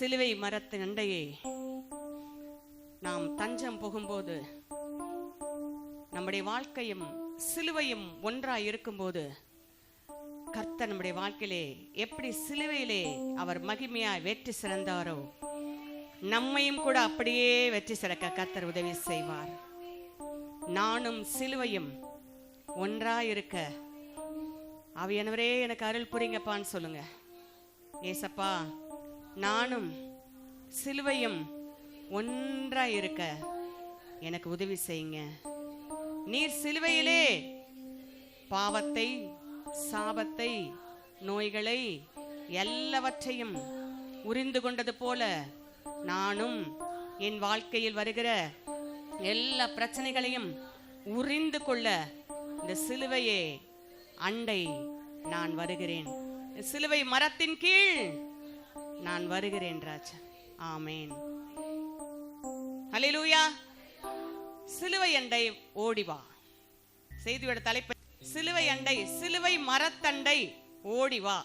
சிலுவை மரத்து அண்டையே நாம் தஞ்சம் புகும்போது, நம்முடைய வாழ்க்கையும் சிலுவையும் ஒன்றாய் இருக்கும்போது, கர்த்தர் நம்முடைய வாழ்க்கையிலே எப்படி சிலுவையிலே அவர் மகிமையாய் வெற்றி சிறந்தாரோ, நம்மையும் கூட அப்படியே வெற்றி சிறக்க கர்த்தர் உதவி செய்வார். நானும் சிலுவையும் ஒன்றாய் இருக்க ஆவியானவரே எனக்கு அருள் புரிங்கப்பான்னு சொல்லுங்க. ஏசப்பா, நானும் சிலுவையும் ஒன்றாய் இருக்க எனக்கு உதவி செய்யுங்க. நீர் சிலுவையிலே பாவத்தை, சாபத்தை, நோய்களை எல்லாவற்றையும் உரிந்து கொண்டது போல நானும் என் வாழ்க்கையில் வருகிற எல்லா பிரச்சனைகளையும் உரிந்து கொள்ள இந்த சிலுவையே அண்டை நான் வருகிறேன். சிலுவை மரத்தின் கீழ் நான் வருகிறேன் ராஜா. ஆமேன். ஹல்லேலூயா. சிலுவை அண்டை ஓடிவா. செய்தியோட தலைப்பு சிலுவை அண்டை, சிலுவை மரத்தண்டை ஓடிவா.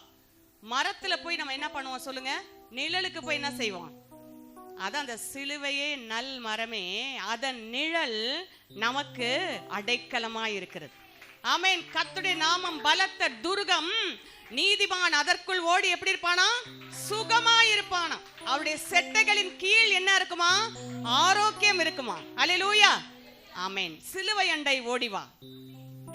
மரத்துல போய் நம்ம என்ன பண்ணுவோம் சொல்லுங்க? நிழலுக்கு போய் என்ன செய்வோம்? அதான் அந்த சிலுவையே நல் மரமே, அதன் நிழல் நமக்கு அடைக்கலமா இருக்கிறது. ஆமென். கர்த்தருடைய நாமம் பலத்த துர்கம், நீதிமான் அதற்குள் ஓடி எப்படி இருப்பானா? சுகமா இருப்பானா. அவருடைய செட்டைகளின் கீழ் என்ன இருக்குமா? ஆரோக்கியம் இருக்குமா. அல்லேலூயா. ஆமென். சிலுவை அண்டை ஓடிவா.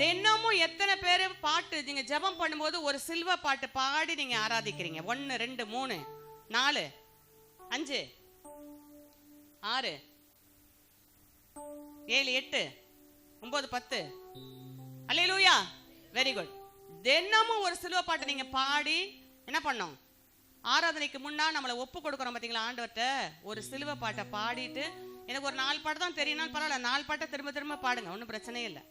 தினமும் எத்தனை பேர் பாட்டு நீங்க ஜெபம் பண்ணும்போது ஒரு சிலுவை பாட்டு பாடி நீங்க ஆராதிக்கிறீங்க? 1 2 3 4 5 6 7 8 9 10. அல்லேலூயா. Very good. தினமும் ஒரு சிலுவை பாட்டு நீங்க பாடி என்ன பண்ணோம்? ஆராதனைக்கு முன்னா நம்மளை ஒப்பு கொடுக்குறோம் பார்த்தீங்களா ஆண்டவர்கிட்ட. ஒரு சிலுவை பாட்டை பாடிட்டு, எனக்கு ஒரு 4 பாட்டு தான் தெரியும்னாலும் பரவாயில்ல, 4 பாட்டை திரும்ப திரும்ப பாடுங்க, ஒன்றும் பிரச்சனையே இல்லை.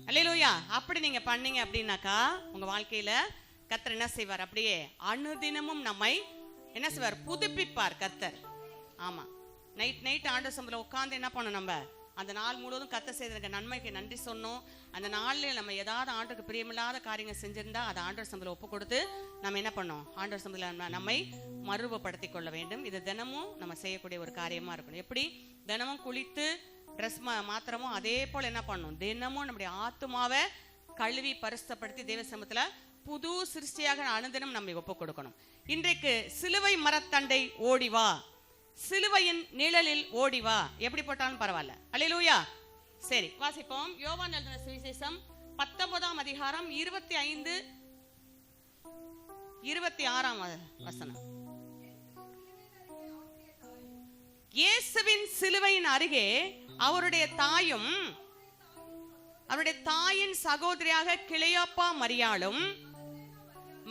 அல்லேலூயா. அப்படி நீங்க பண்ணீங்க அப்படின்னாக்கா உங்க வாழ்க்கையில கர்த்தர் என்ன செய்வார்? அப்படியே அனுதினமும் நம்மை என்ன செய்வார்? புதுப்பிப்பார் கர்த்தர். ஆமா. நைட் ஆண்டவர் சம்பளம் உட்காந்து என்ன பண்ணணும்? நம்ம அந்த நாள் முழுவதும் கர்த்தர் செய்த நன்மைக்கு நன்றி சொன்னோம். அந்த நாளில் நம்ம ஏதாவது ஆண்டவருக்கு பிரியமில்லாத காரியங்கள் செஞ்சிருந்தா அதை ஆண்டவர் சம்பளம் ஒப்பு கொடுத்து நம்ம என்ன பண்ணோம்? ஆண்டவர் சம்பளம் நம்மை மறுரூபப்படுத்தி கொள்ள வேண்டும். இது தினமும் நம்ம செய்யக்கூடிய ஒரு காரியமா இருக்கணும். எப்படி தினமும் குளித்து ட்ரெஸ் மாத்திரமோ அதே போல என்ன பண்ணணும்? தினமும் நம்முடைய ஆத்துமாவை கழுவி பரிசுத்தப்படுத்தி தேவ சமூகத்துல புது சிருஷ்டியாக அனுதினம் நம்ம ஒப்பு கொடுக்கணும். இன்றைக்கு சிலுவை மரத்தண்டை ஓடிவா, சிலுவையின் நிழலில் ஓடிவா. எப்படி போட்டாலும் பரவாயில்ல. அல்லேலூயா. சரி, வாசிப்போம். யோவான் எழுதின சுவிசேஷம் 19ஆம் அதிகாரம் 25 26ஆம் வசனம். இயேசுவின் சிலுவையின் அருகே அவருடைய தாயும் அவருடைய தாயின் சகோதரியாக கிளையோப்பா மரியாளும்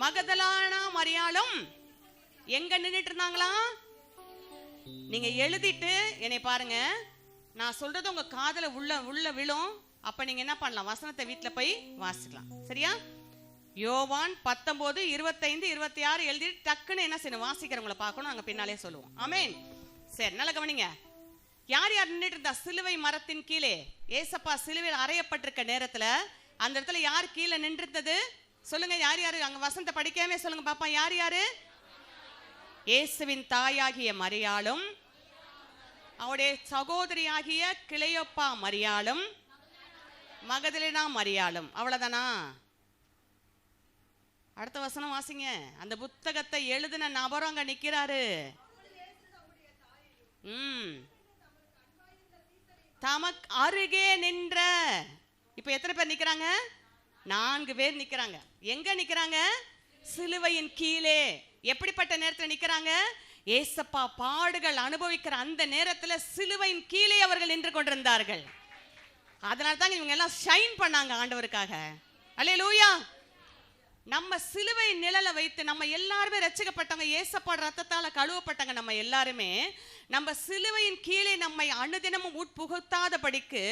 மகதலானா மரியாளும் எங்க நின்றுட்டு இருந்தாங்களா? நீங்க எழுதிட்டு என்னை பாருங்க, நான் சொல்றது உங்க காதுல உள்ள விழும். அப்ப நீங்க என்ன பண்ணலாம்? வசனத்தை வீட்டுல போய் வாசிக்கலாம். சரியா? யோவான் 19 25 26 எழுதிட்டு டக்குன்னு என்ன செய்யணும்? வாசிக்கிறவங்களை பார்க்கணும். அங்க பின்னாலே சொல்லுவோம். ஆமென். சரி, நல்ல கவனிங்க. யார் யார் நின்றுட்டு இருந்தா? சிலுவை மரத்தின் கீழே ஏசப்பா சிலுவையில் அறையப்பட்டிருக்க நேரத்துல அந்த இடத்துல யார் கீழே நின்றுட்டது சொல்லுங்க? யார் யாரு? அங்க வசனத்தை படிக்காமே சொல்லுங்க பாப்பா. யார் யாரு? இயேசுவின் தாயாகிய மரியாளும் அவருடைய சகோதரியாகிய கிளையோப்பா மரியாளும் மகதலேனா மரியாளும். அவ்வளவுதானா? அடுத்த வசனம் வாசிங்க. அந்த புத்தகத்தை எழுதின நபரும் அங்க நிக்கிறாரு. தமக்கு அருகே நின்ற. இப்ப எத்தனை பேர் நிக்கிறாங்க? 4 பேர் நிக்கிறாங்க. எங்க நிக்கிறாங்க? சிலுவையின் கீழே. எப்படிப்பட்ட நேரத்தில் நிக்கிறாங்க? ஏசப்பா பாடுகள் அனுபவிக்கிற அந்த நேரத்துல சிலுவையின் கீழே அவர்கள் நின்று கொண்டிருந்தார்கள். அதனால தான் இவங்க எல்லாம் ஷைன் பண்ணாங்க ஆண்டவருக்காக. அல்லேலூயா. நம்ம சிலுவை நிழலை வைத்து நம்ம எல்லாருமே ரட்சிக்கப்பட்டவங்க, ஏசப்பா ரத்தத்தால கழுவப்பட்டவங்க. நம்ம எல்லாருமே நம்ம சிலுவையின் கீழே நம்மை அனுதினமும் உட்புகுத்தாதபடிக்கு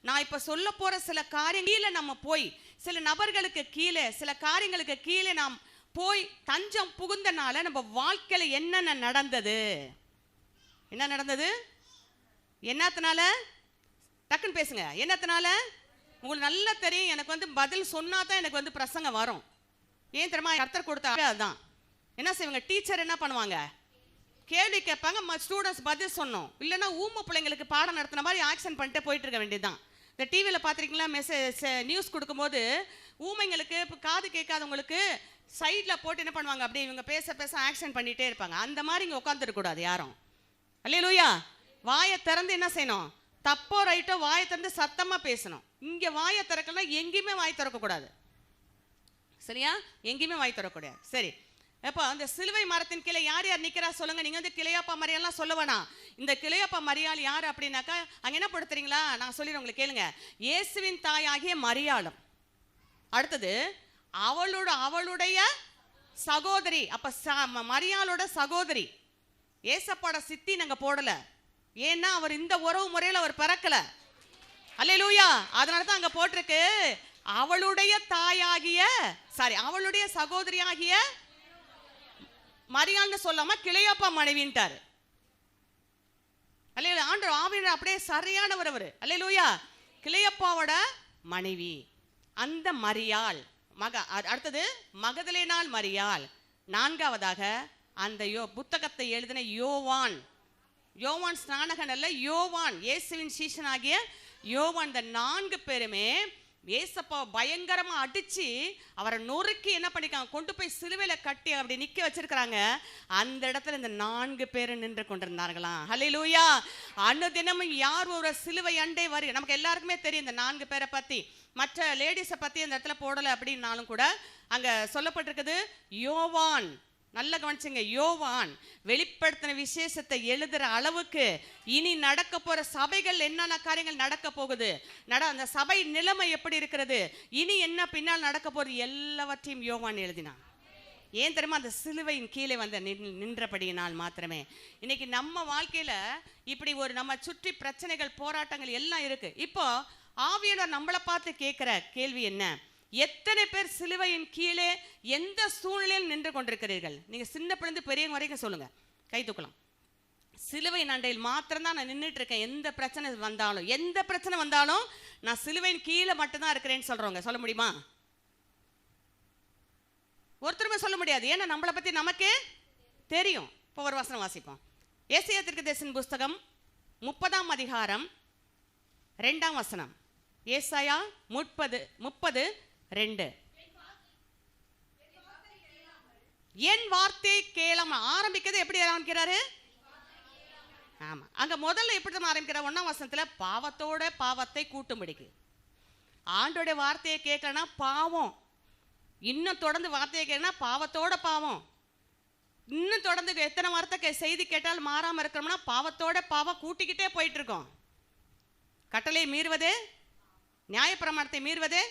நான் இப்ப சொல்ல போற சில காரியங்கள நம்ம போய் சில நபர்களுக்கு கீழே சில காரியங்களுக்கு கீழே நாம் போய் தஞ்சம் புகுந்தனால நம்ம வாழ்க்கையில என்னென்ன நடந்தது? என்ன நடந்தது? என்னத்தினால? டக்குன்னு பேசுங்க. என்னத்தினால? உங்களுக்கு நல்லா தெரியும். எனக்கு பதில் சொன்னாதான் எனக்கு பிரசங்கம் வரும். ஏன் தெரியுமா? கர்த்தர் கொடுத்த அதுதான். என்ன செய்வாங்க? டீச்சர் என்ன பண்ணுவாங்க? கேள்வி கேட்பாங்க, ஸ்டூடெண்ட்ஸ் பதில் சொன்னோம். இல்லைன்னா ஊமை பிள்ளைங்களுக்கு பாடம் நடத்தின மாதிரி ஆக்ஷன் பண்ணிட்டு போயிட்டு இருக்க வேண்டியதுதான். இந்த டிவியில் பார்த்துருக்கீங்களா, நியூஸ் கொடுக்கும்போது ஊமைங்களுக்கு இப்போ காது கேட்காதவங்களுக்கு சைடில் போட்டு என்ன பண்ணுவாங்க, அப்படியே இவங்க பேச பேச ஆக்ஷன் பண்ணிகிட்டே இருப்பாங்க. அந்த மாதிரி இங்கே உட்காந்துருக்கூடாது யாரும். அல்லேலூயா. வாயை திறந்து என்ன செய்யணும், தப்போ ரைட்டோ வாயை திறந்து சத்தமாக பேசணும். இங்கே வாயை திறக்கலாம், எங்கேயுமே வாய் திறக்கக்கூடாது. சரியா, எங்கேயுமே வாய் திறக்கக்கூடாது. சரி, எப்போ அந்த சிலுவை மரத்தின் கீழே யார் யார் நிற்கிறா சொல்லுங்க. நீங்கள் வந்து கிளையாப்பா மரியாலாம் சொல்ல வேணாம். இந்த கிளையாப்பா மரியாள் யார் அப்படின்னாக்கா, அங்கே என்ன படுத்துறீங்களா, நான் சொல்லிடுறேன் உங்களுக்கு, கேளுங்க. இயேசுவின் தாயாகிய மரியாளும், அடுத்தது அவளுடைய சகோதரி. அப்ப மரியாளோட சகோதரி. ஏசப்பாட சித்தி நாங்க போடல, ஏன்னா அவர் இந்த உறவு முறையில் அவர் பிறக்கல. அல்லேலூயா. அதனால தான் அங்க போட்டிருக்கு அவளுடைய தாயாகிய, அவளுடைய சகோதரியாகிய மரியாள்னு சொல்லாம கிளையாப்பா மனைவின்ட்டாரு. அல்லேலூயா. ஆண்டவர் ஆவியானவர் அப்படியே சரியானவர் அவர். அல்லேலூயா. கிளையப்பாவோட மனைவி அந்த மரியாள். அடுத்தது மகதலேனாள் மரியாள். நான்காவதாக அந்த புத்தகத்தை எழுதின யோவான். யோவான் ஸ்நானகன் அல்ல, யோவான் இயேசுவின் சீஷனாகிய யோவான். இந்த 4 பேருமே ஏசப்பா பயங்கரமா அடிச்சு அவரை நொறுக்கி என்ன பண்ணிருக்காங்க, கொண்டு போய் சிலுவையில கட்டி அப்படி நிக்க வச்சிருக்காங்க. அந்த இடத்துல இந்த 4 பேரும் நின்று கொண்டிருந்தார்களாம். ஹல்லேலூயா. அனுதினமும் யார் ஒரு சிலுவை அண்டை வரி, நமக்கு எல்லாருக்குமே தெரியும் இந்த 4 பேரை பத்தி. மற்ற லேடிஸை பத்தி அந்த இடத்துல போடலை அப்படின்னாலும் கூட அங்க சொல்லப்பட்டிருக்குது யோவான். நல்ல கவனிச்சுங்க, யோவான் வெளிப்படுத்தின விசேஷத்தை எழுதுற அளவுக்கு இனி நடக்க போற சபைகள் என்னென்ன காரியங்கள் நடக்க போகுது, அந்த சபை நிலைமை எப்படி இருக்கிறது, இனி என்ன பின்னால் நடக்க போகுது, எல்லாவற்றையும் யோவான் எழுதினான். ஏன் தெரியுமா, அந்த சிலுவையின் கீழே வந்து நின்றபடியினால் மாத்திரமே. இன்னைக்கு நம்ம வாழ்க்கையில இப்படி ஒரு நம்ம சுற்றி பிரச்சனைகள் போராட்டங்கள் எல்லாம் இருக்கு. இப்போ ஆவியானவர் நம்மளை பார்த்து கேட்கிற கேள்வி என்ன, எத்தனை பேர் சிலுவையின் கீழே எந்த சூழ்நிலையில் நின்று கொண்டிருக்கிறீர்கள்? நீங்க சின்ன பிள்ளைந்து பெரியவங்க வரைக்கும் சொல்லுங்க, கை தூக்கலாம். சிலுவையின் அண்டையில் மாத்திரம்தான் நான் நின்றுட்டு இருக்கேன். எந்த பிரச்சனை வந்தாலும் நான் சிலுவையின் கீழே மட்டும்தான் இருக்கிறேன்னு சொல்றவங்க சொல்ல முடியுமா? ஒருத்தருமே சொல்ல முடியாது. ஏன்னா நம்மளை பத்தி நமக்கே தெரியும். இப்போ ஒரு வசனம் வாசிப்போம். ஏசாயா தீர்க்கதரிசியின் புஸ்தகம் 30ஆம் அதிகாரம் 2ஆம் வசனம். ஏசாயா 30:2. என் வார்த்தையை கேளாம ஆரம்பிக்கிறது எப்படி ஆரம்பிக்கிறாரு? ஆமா, அங்க முதல்ல எப்படி ஆரம்பிக்கிற 1ஆம் வசனத்துல பாவத்தோட பாவத்தை கூட்டும்படிக்கு. ஆண்டோட வார்த்தையை கேட்கலன்னா பாவம், இன்னும் தொடர்ந்து வார்த்தையை கேட்கனா பாவத்தோட பாவம், இன்னும் தொடர்ந்து எத்தனை வார்த்தை செய்தி கேட்டால் மாறாம இருக்கிறோம்னா பாவத்தோட பாவம் கூட்டிக்கிட்டே போயிட்டு இருக்கோம். கட்டளை மீறுவது, நியாயப்பிரமாணத்தை மீறுவது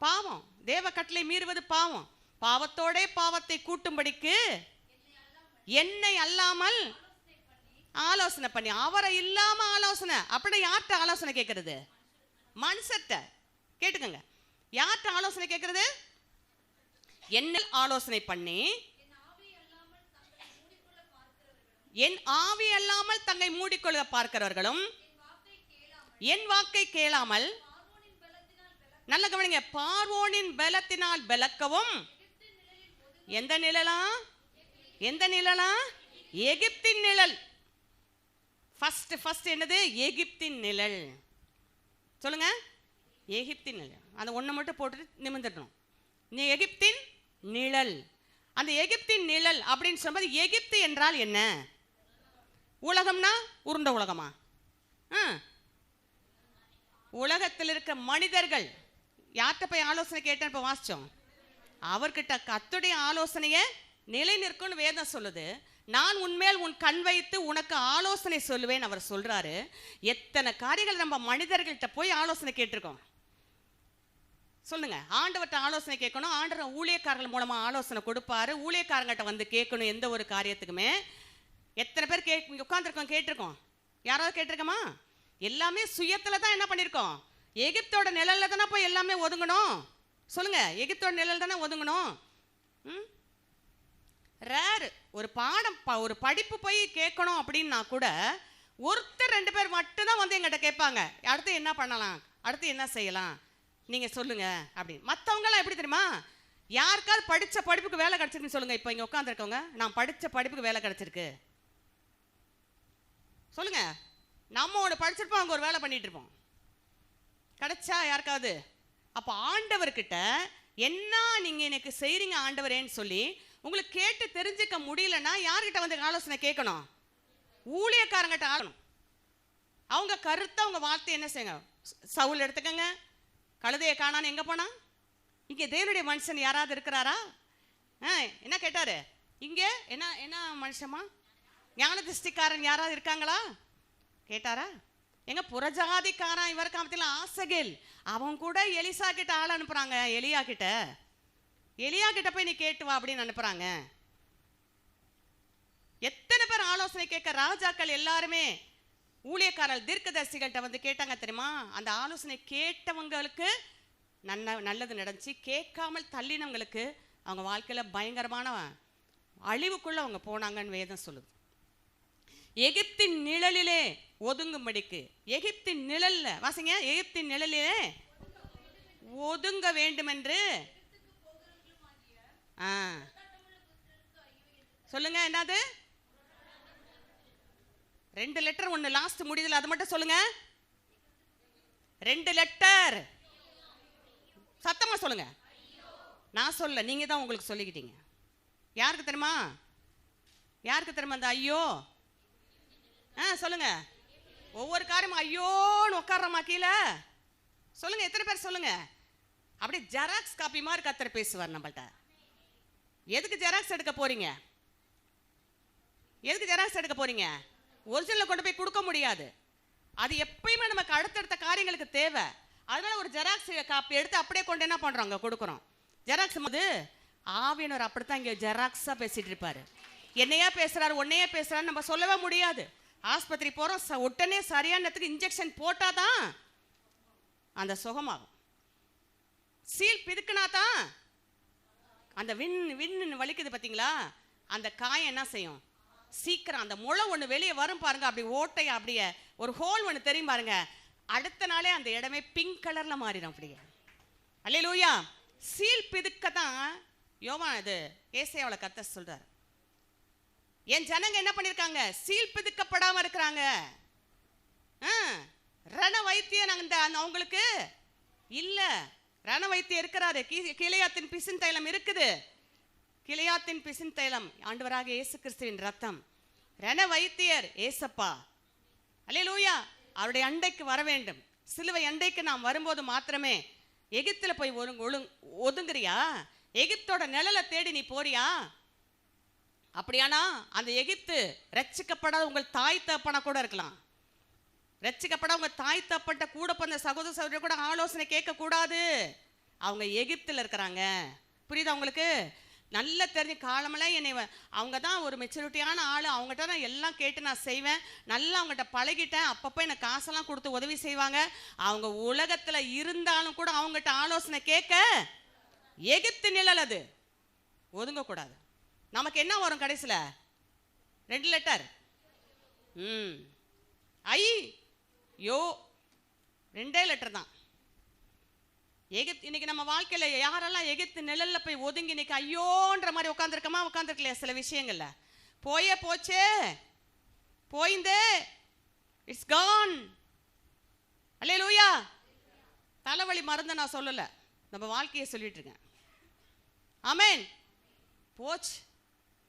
பாவம், தேவ கட்டளை மீறுவது பாவம். பாவத்தோட பாவத்தை கூட்டும்படிக்கு என்னை அல்லாமல் ஆலோசனை பண்ணி, அவரை இல்லாம ஆலோசனை. அப்படி யார்கிட்ட ஆலோசனை கேட்கறது? மனுஷர்கிட்ட. கேட்டுக்கங்க, யார்கிட்ட ஆலோசனை கேட்கறது? என்ன ஆலோசனை பண்ணி என் ஆவி அல்லாமல் தங்களை மூடிக்கொள்ள பார்க்கிறவர்களும் என் வாக்கை கேளாமல், நல்ல கவனிங்க, பார்வோனின் பலத்தினால் பலக்கவும். எந்த நிழலா? எகிப்தின் நிழல். ஃபர்ஸ்ட் என்னது? எகிப்தின் நிழல். சொல்லுங்க, எகிப்தின் நிழல். அந்த ஒண்ணு மட்டும் போட்டுட்டு நிமிர்ந்துடணும். நீ எகிப்தின் நிழல். அந்த எகிப்தின் நிழல் அப்படின்னு சொல்லும்போது எகிப்து என்றால் என்ன? உலகம்னா உருண்ட உலகமா? உலகத்தில் இருக்க மனிதர்கள். யார்கிட்ட போய் ஆலோசனை கேட்டேன் இப்போ வாசிச்சோம்? அவர்கிட்ட. கர்த்தருடைய ஆலோசனையை நிலை நிற்கும்னு வேதம் சொல்லுது. நான் உன்மேல் உன் கண் வைத்து உனக்கு ஆலோசனை சொல்லுவேன் அவர் சொல்றாரு. எத்தனை காரியங்கள் நம்ம மனிதர்கள்ட்ட போய் ஆலோசனை கேட்டிருக்கோம் சொல்லுங்க. ஆண்டவர்கிட்ட ஆலோசனை கேட்கணும். ஆண்டவர் ஊழியக்காரர்கள் மூலமா ஆலோசனை கொடுப்பாரு. ஊழியக்காரங்கிட்ட வந்து கேட்கணும் எந்த ஒரு காரியத்துக்குமே. எத்தனை பேர் இங்க உட்காந்துருக்கோம், கேட்டிருக்கோம்? யாராவது கேட்டிருக்கோமா? எல்லாமே சுயத்துல தான் என்ன பண்ணிருக்கோம்? எகிப்தோட நிழல்ல தானே போய் எல்லாமே ஒதுங்கணும். சொல்லுங்க, எகிப்தோட நிழல் தானே ஒதுங்கணும். ரேர் ஒரு பாடம் ஒரு படிப்பு போய் கேட்கணும் அப்படின்னா கூட ஒருத்தர் 2 பேர் மட்டும்தான் வந்து எங்கிட்ட கேட்பாங்க, அடுத்து என்ன பண்ணலாம், அடுத்து என்ன செய்யலாம், நீங்க சொல்லுங்க அப்படின்னு. மற்றவங்கலாம் எப்படி தெரியுமா? யாருக்காவது படிச்ச படிப்புக்கு வேலை கிடைச்சிருக்குன்னு சொல்லுங்க. இப்போ இங்க உட்காந்துருக்கவங்க, நான் படிச்ச படிப்புக்கு வேலை கிடைச்சிருக்கு சொல்லுங்க. நம்ம ஒன்று படிச்சிருப்போம், அங்கே ஒரு வேலை பண்ணிட்டு இருப்போம். கிடைச்சா யாருக்காவது? அப்போ ஆண்டவர்கிட்ட என்ன நீங்க எனக்கு செய்றீங்க ஆண்டவரேன்னு சொல்லி உங்களுக்கு கேட்டு தெரிஞ்சுக்க முடியலன்னா யார்கிட்ட வந்து ஆலோசனை கேட்கணும்? ஊழியக்காரங்கிட்ட ஆகணும். அவங்க கருத்தை அவங்க வார்த்தை என்ன செய்யுங்க. சவுல் எடுத்துக்கங்க, கழுதையை காணான்னு எங்க போனா? இங்கே தேவனுடைய மனுஷன் யாராவது இருக்கிறாரா? என்ன கேட்டாரு இங்கே? என்ன என்ன மனுஷமா? ஞான திருஷ்டிக்காரன் யாராவது இருக்காங்களா கேட்டாரா? எங்க புறஜாதிக்காரன் இவர் காமத்தில் ஆசகேல், அவன் கூட எலிசா கிட்ட ஆள் அனுப்புறாங்க. எலியா கிட்ட போய் நீ கேட்டு வா அப்படின்னு அனுப்புறாங்க. எத்தனை பேர் ஆலோசனை கேட்க ராஜாக்கள் எல்லாருமே ஊழியக்காரர்கள் தீர்க்கதரிசிகள்கிட்ட வந்து கேட்டாங்க தெரியுமா? அந்த ஆலோசனை கேட்டவங்களுக்கு நல்லது நடந்துச்சு, கேட்காமல் தள்ளினவங்களுக்கு அவங்க வாழ்க்கையில பயங்கரமான அழிவுக்குள்ள அவங்க போனாங்கன்னு வேதம் சொல்லுது. எகிப்தின் நிழலிலே ஒதுங்கும்படிக்கு, எகிப்தின் நிழல்ல வாசிங்க, எகிப்தின் நிழலிலே ஒதுங்க வேண்டும் என்று சொல்லுங்க. என்னது? 2 லெட்டர், ஒன்னு லாஸ்ட் முடியல, அது மட்டும் சொல்லுங்க. 2 லெட்டர் சத்தமா சொல்லுங்க. நான் சொல்ல, நீங்க தான் உங்களுக்கு சொல்லிக்கிட்டீங்க. யாருக்கு தெரியுமா? யாருக்கு தெரியுமா அந்த ஐயோ? சொல்லுங்க. ஒவ்வொரு காரியமும் ஐயோன்னு உட்கார்றமா கீழே சொல்லுங்க. எத்தனை பேர் சொல்லுங்க? அப்படியே ஜெராக்ஸ் காப்பி மாதிரி கத்தர் பேசுவார் நம்மள்ட்ட. எதுக்கு ஜெராக்ஸ் எடுக்க போறீங்க? எதுக்கு ஜெராக்ஸ் எடுக்க போறீங்க? ஒரிஜினலை கொண்டு போய் கொடுக்க முடியாது. அது எப்பயுமே நமக்கு அடுத்தடுத்த காரியங்களுக்கு தேவை. அதனால ஒரு ஜெராக்ஸ் காப்பி எடுத்து அப்படியே கொண்டு என்ன பண்றோம், கொடுக்குறோம். ஜெராக்ஸ் போது ஆவியனர் அப்படித்தான் இங்கே ஜெராக்ஸா பேசிட்டு இருப்பாரு. என்னையா பேசுறாரு, உன்னையே பேசுறாரு நம்ம சொல்லவே முடியாது. ஆஸ்பத்திரி போறோம், உடனே சரியானதுக்கு இன்ஜெக்ஷன் போட்டாதான் அந்த சுகமாகும். சீல் பிதுக்குனாதான் அந்த வின் வலிக்குது பார்த்தீங்களா? அந்த காயம் என்ன செய்யும்? சீக்கிரம் அந்த முளை ஒன்று வெளியே வரும் பாருங்க, அப்படி ஓட்டையா அப்படியே ஒரு ஹோல் ஒன்று தெரியும் பாருங்க, அடுத்த நாளே அந்த இடமே பிங்க் கலர்ல மாறிடும். அப்படியே அல்லேலூயா. சீல் பிதுக்க தான் யோவான் இது ஏசாயாவுல கர்த்தர் சொல்றார். என் ஜனங்க என்ன பண்ணிருக்காங்க? சீல் பிதுக்கப்படாம இருக்கிறாங்க. ரண வைத்தியம் அவங்களுக்கு இல்ல. ரண வைத்தியம் இருக்கிறாரு. கிளையாத்தின் பிசின் தைலம் இருக்குது. கிளையாத்தின் பிசின் தைலம் ஆண்டவராக இயேசு கிறிஸ்துவின் ரத்தம். ரண வைத்தியர் ஏசப்பா. அல்லேலூயா. அவருடைய அண்டைக்கு வர வேண்டும். சிலுவை அண்டைக்கு நாம் வரும்போது மாத்திரமே. எகிப்துல போய் ஒதுங்குறியா? எகிப்தோட நிழலை தேடி நீ போறியா? அப்படியானா அந்த எகிப்து ரட்சிக்கப்படாத உங்கள் தாய் தப்பனா கூட இருக்கலாம். ரட்சிக்கப்பட உங்க தாய் தப்பட்ட கூட பிறந்த சகோதர சகோதரி கூட ஆலோசனை கேட்க கூடாது. அவங்க எகிப்தில் இருக்கிறாங்க. புரியுதா உங்களுக்கு? நல்லா தெரிஞ்சு காலமெல்லாம் என்னை அவங்க தான் ஒரு மெச்சூரிட்டியான ஆள். அவங்ககிட்ட நான் எல்லாம் கேட்டு நான் செய்வேன். நல்லா அவங்ககிட்ட பழகிட்டேன். அப்பப்போ எனக்கு காசெல்லாம் கொடுத்து உதவி செய்வாங்க. அவங்க உலகத்தில் இருந்தாலும் கூட அவங்ககிட்ட ஆலோசனை கேட்க எகிப்து நிழல் அது. ஒதுங்கக்கூடாது. நமக்கு என்ன வரும் கடைசியில்? 2 லெட்டர். ஐயோ 2 லெட்டர் தான். எகிப்து. இன்னைக்கு நம்ம வாழ்க்கையில யாரெல்லாம் எகிப்து நிழல்ல போய் ஒதுங்கி இன்னைக்கு ஐயோன்ற மாதிரி உட்காந்துருக்கமா? உட்காந்துருக்கலையா? சில விஷயங்கள்ல போச்சே போயிந்தே, இட்ஸ் கான். அல்லேலூயா. தலைவலி மருந்து நான் சொல்லல, நம்ம வாழ்க்கையை சொல்லிட்டு இருக்கேன். ஆமென். போச்சு,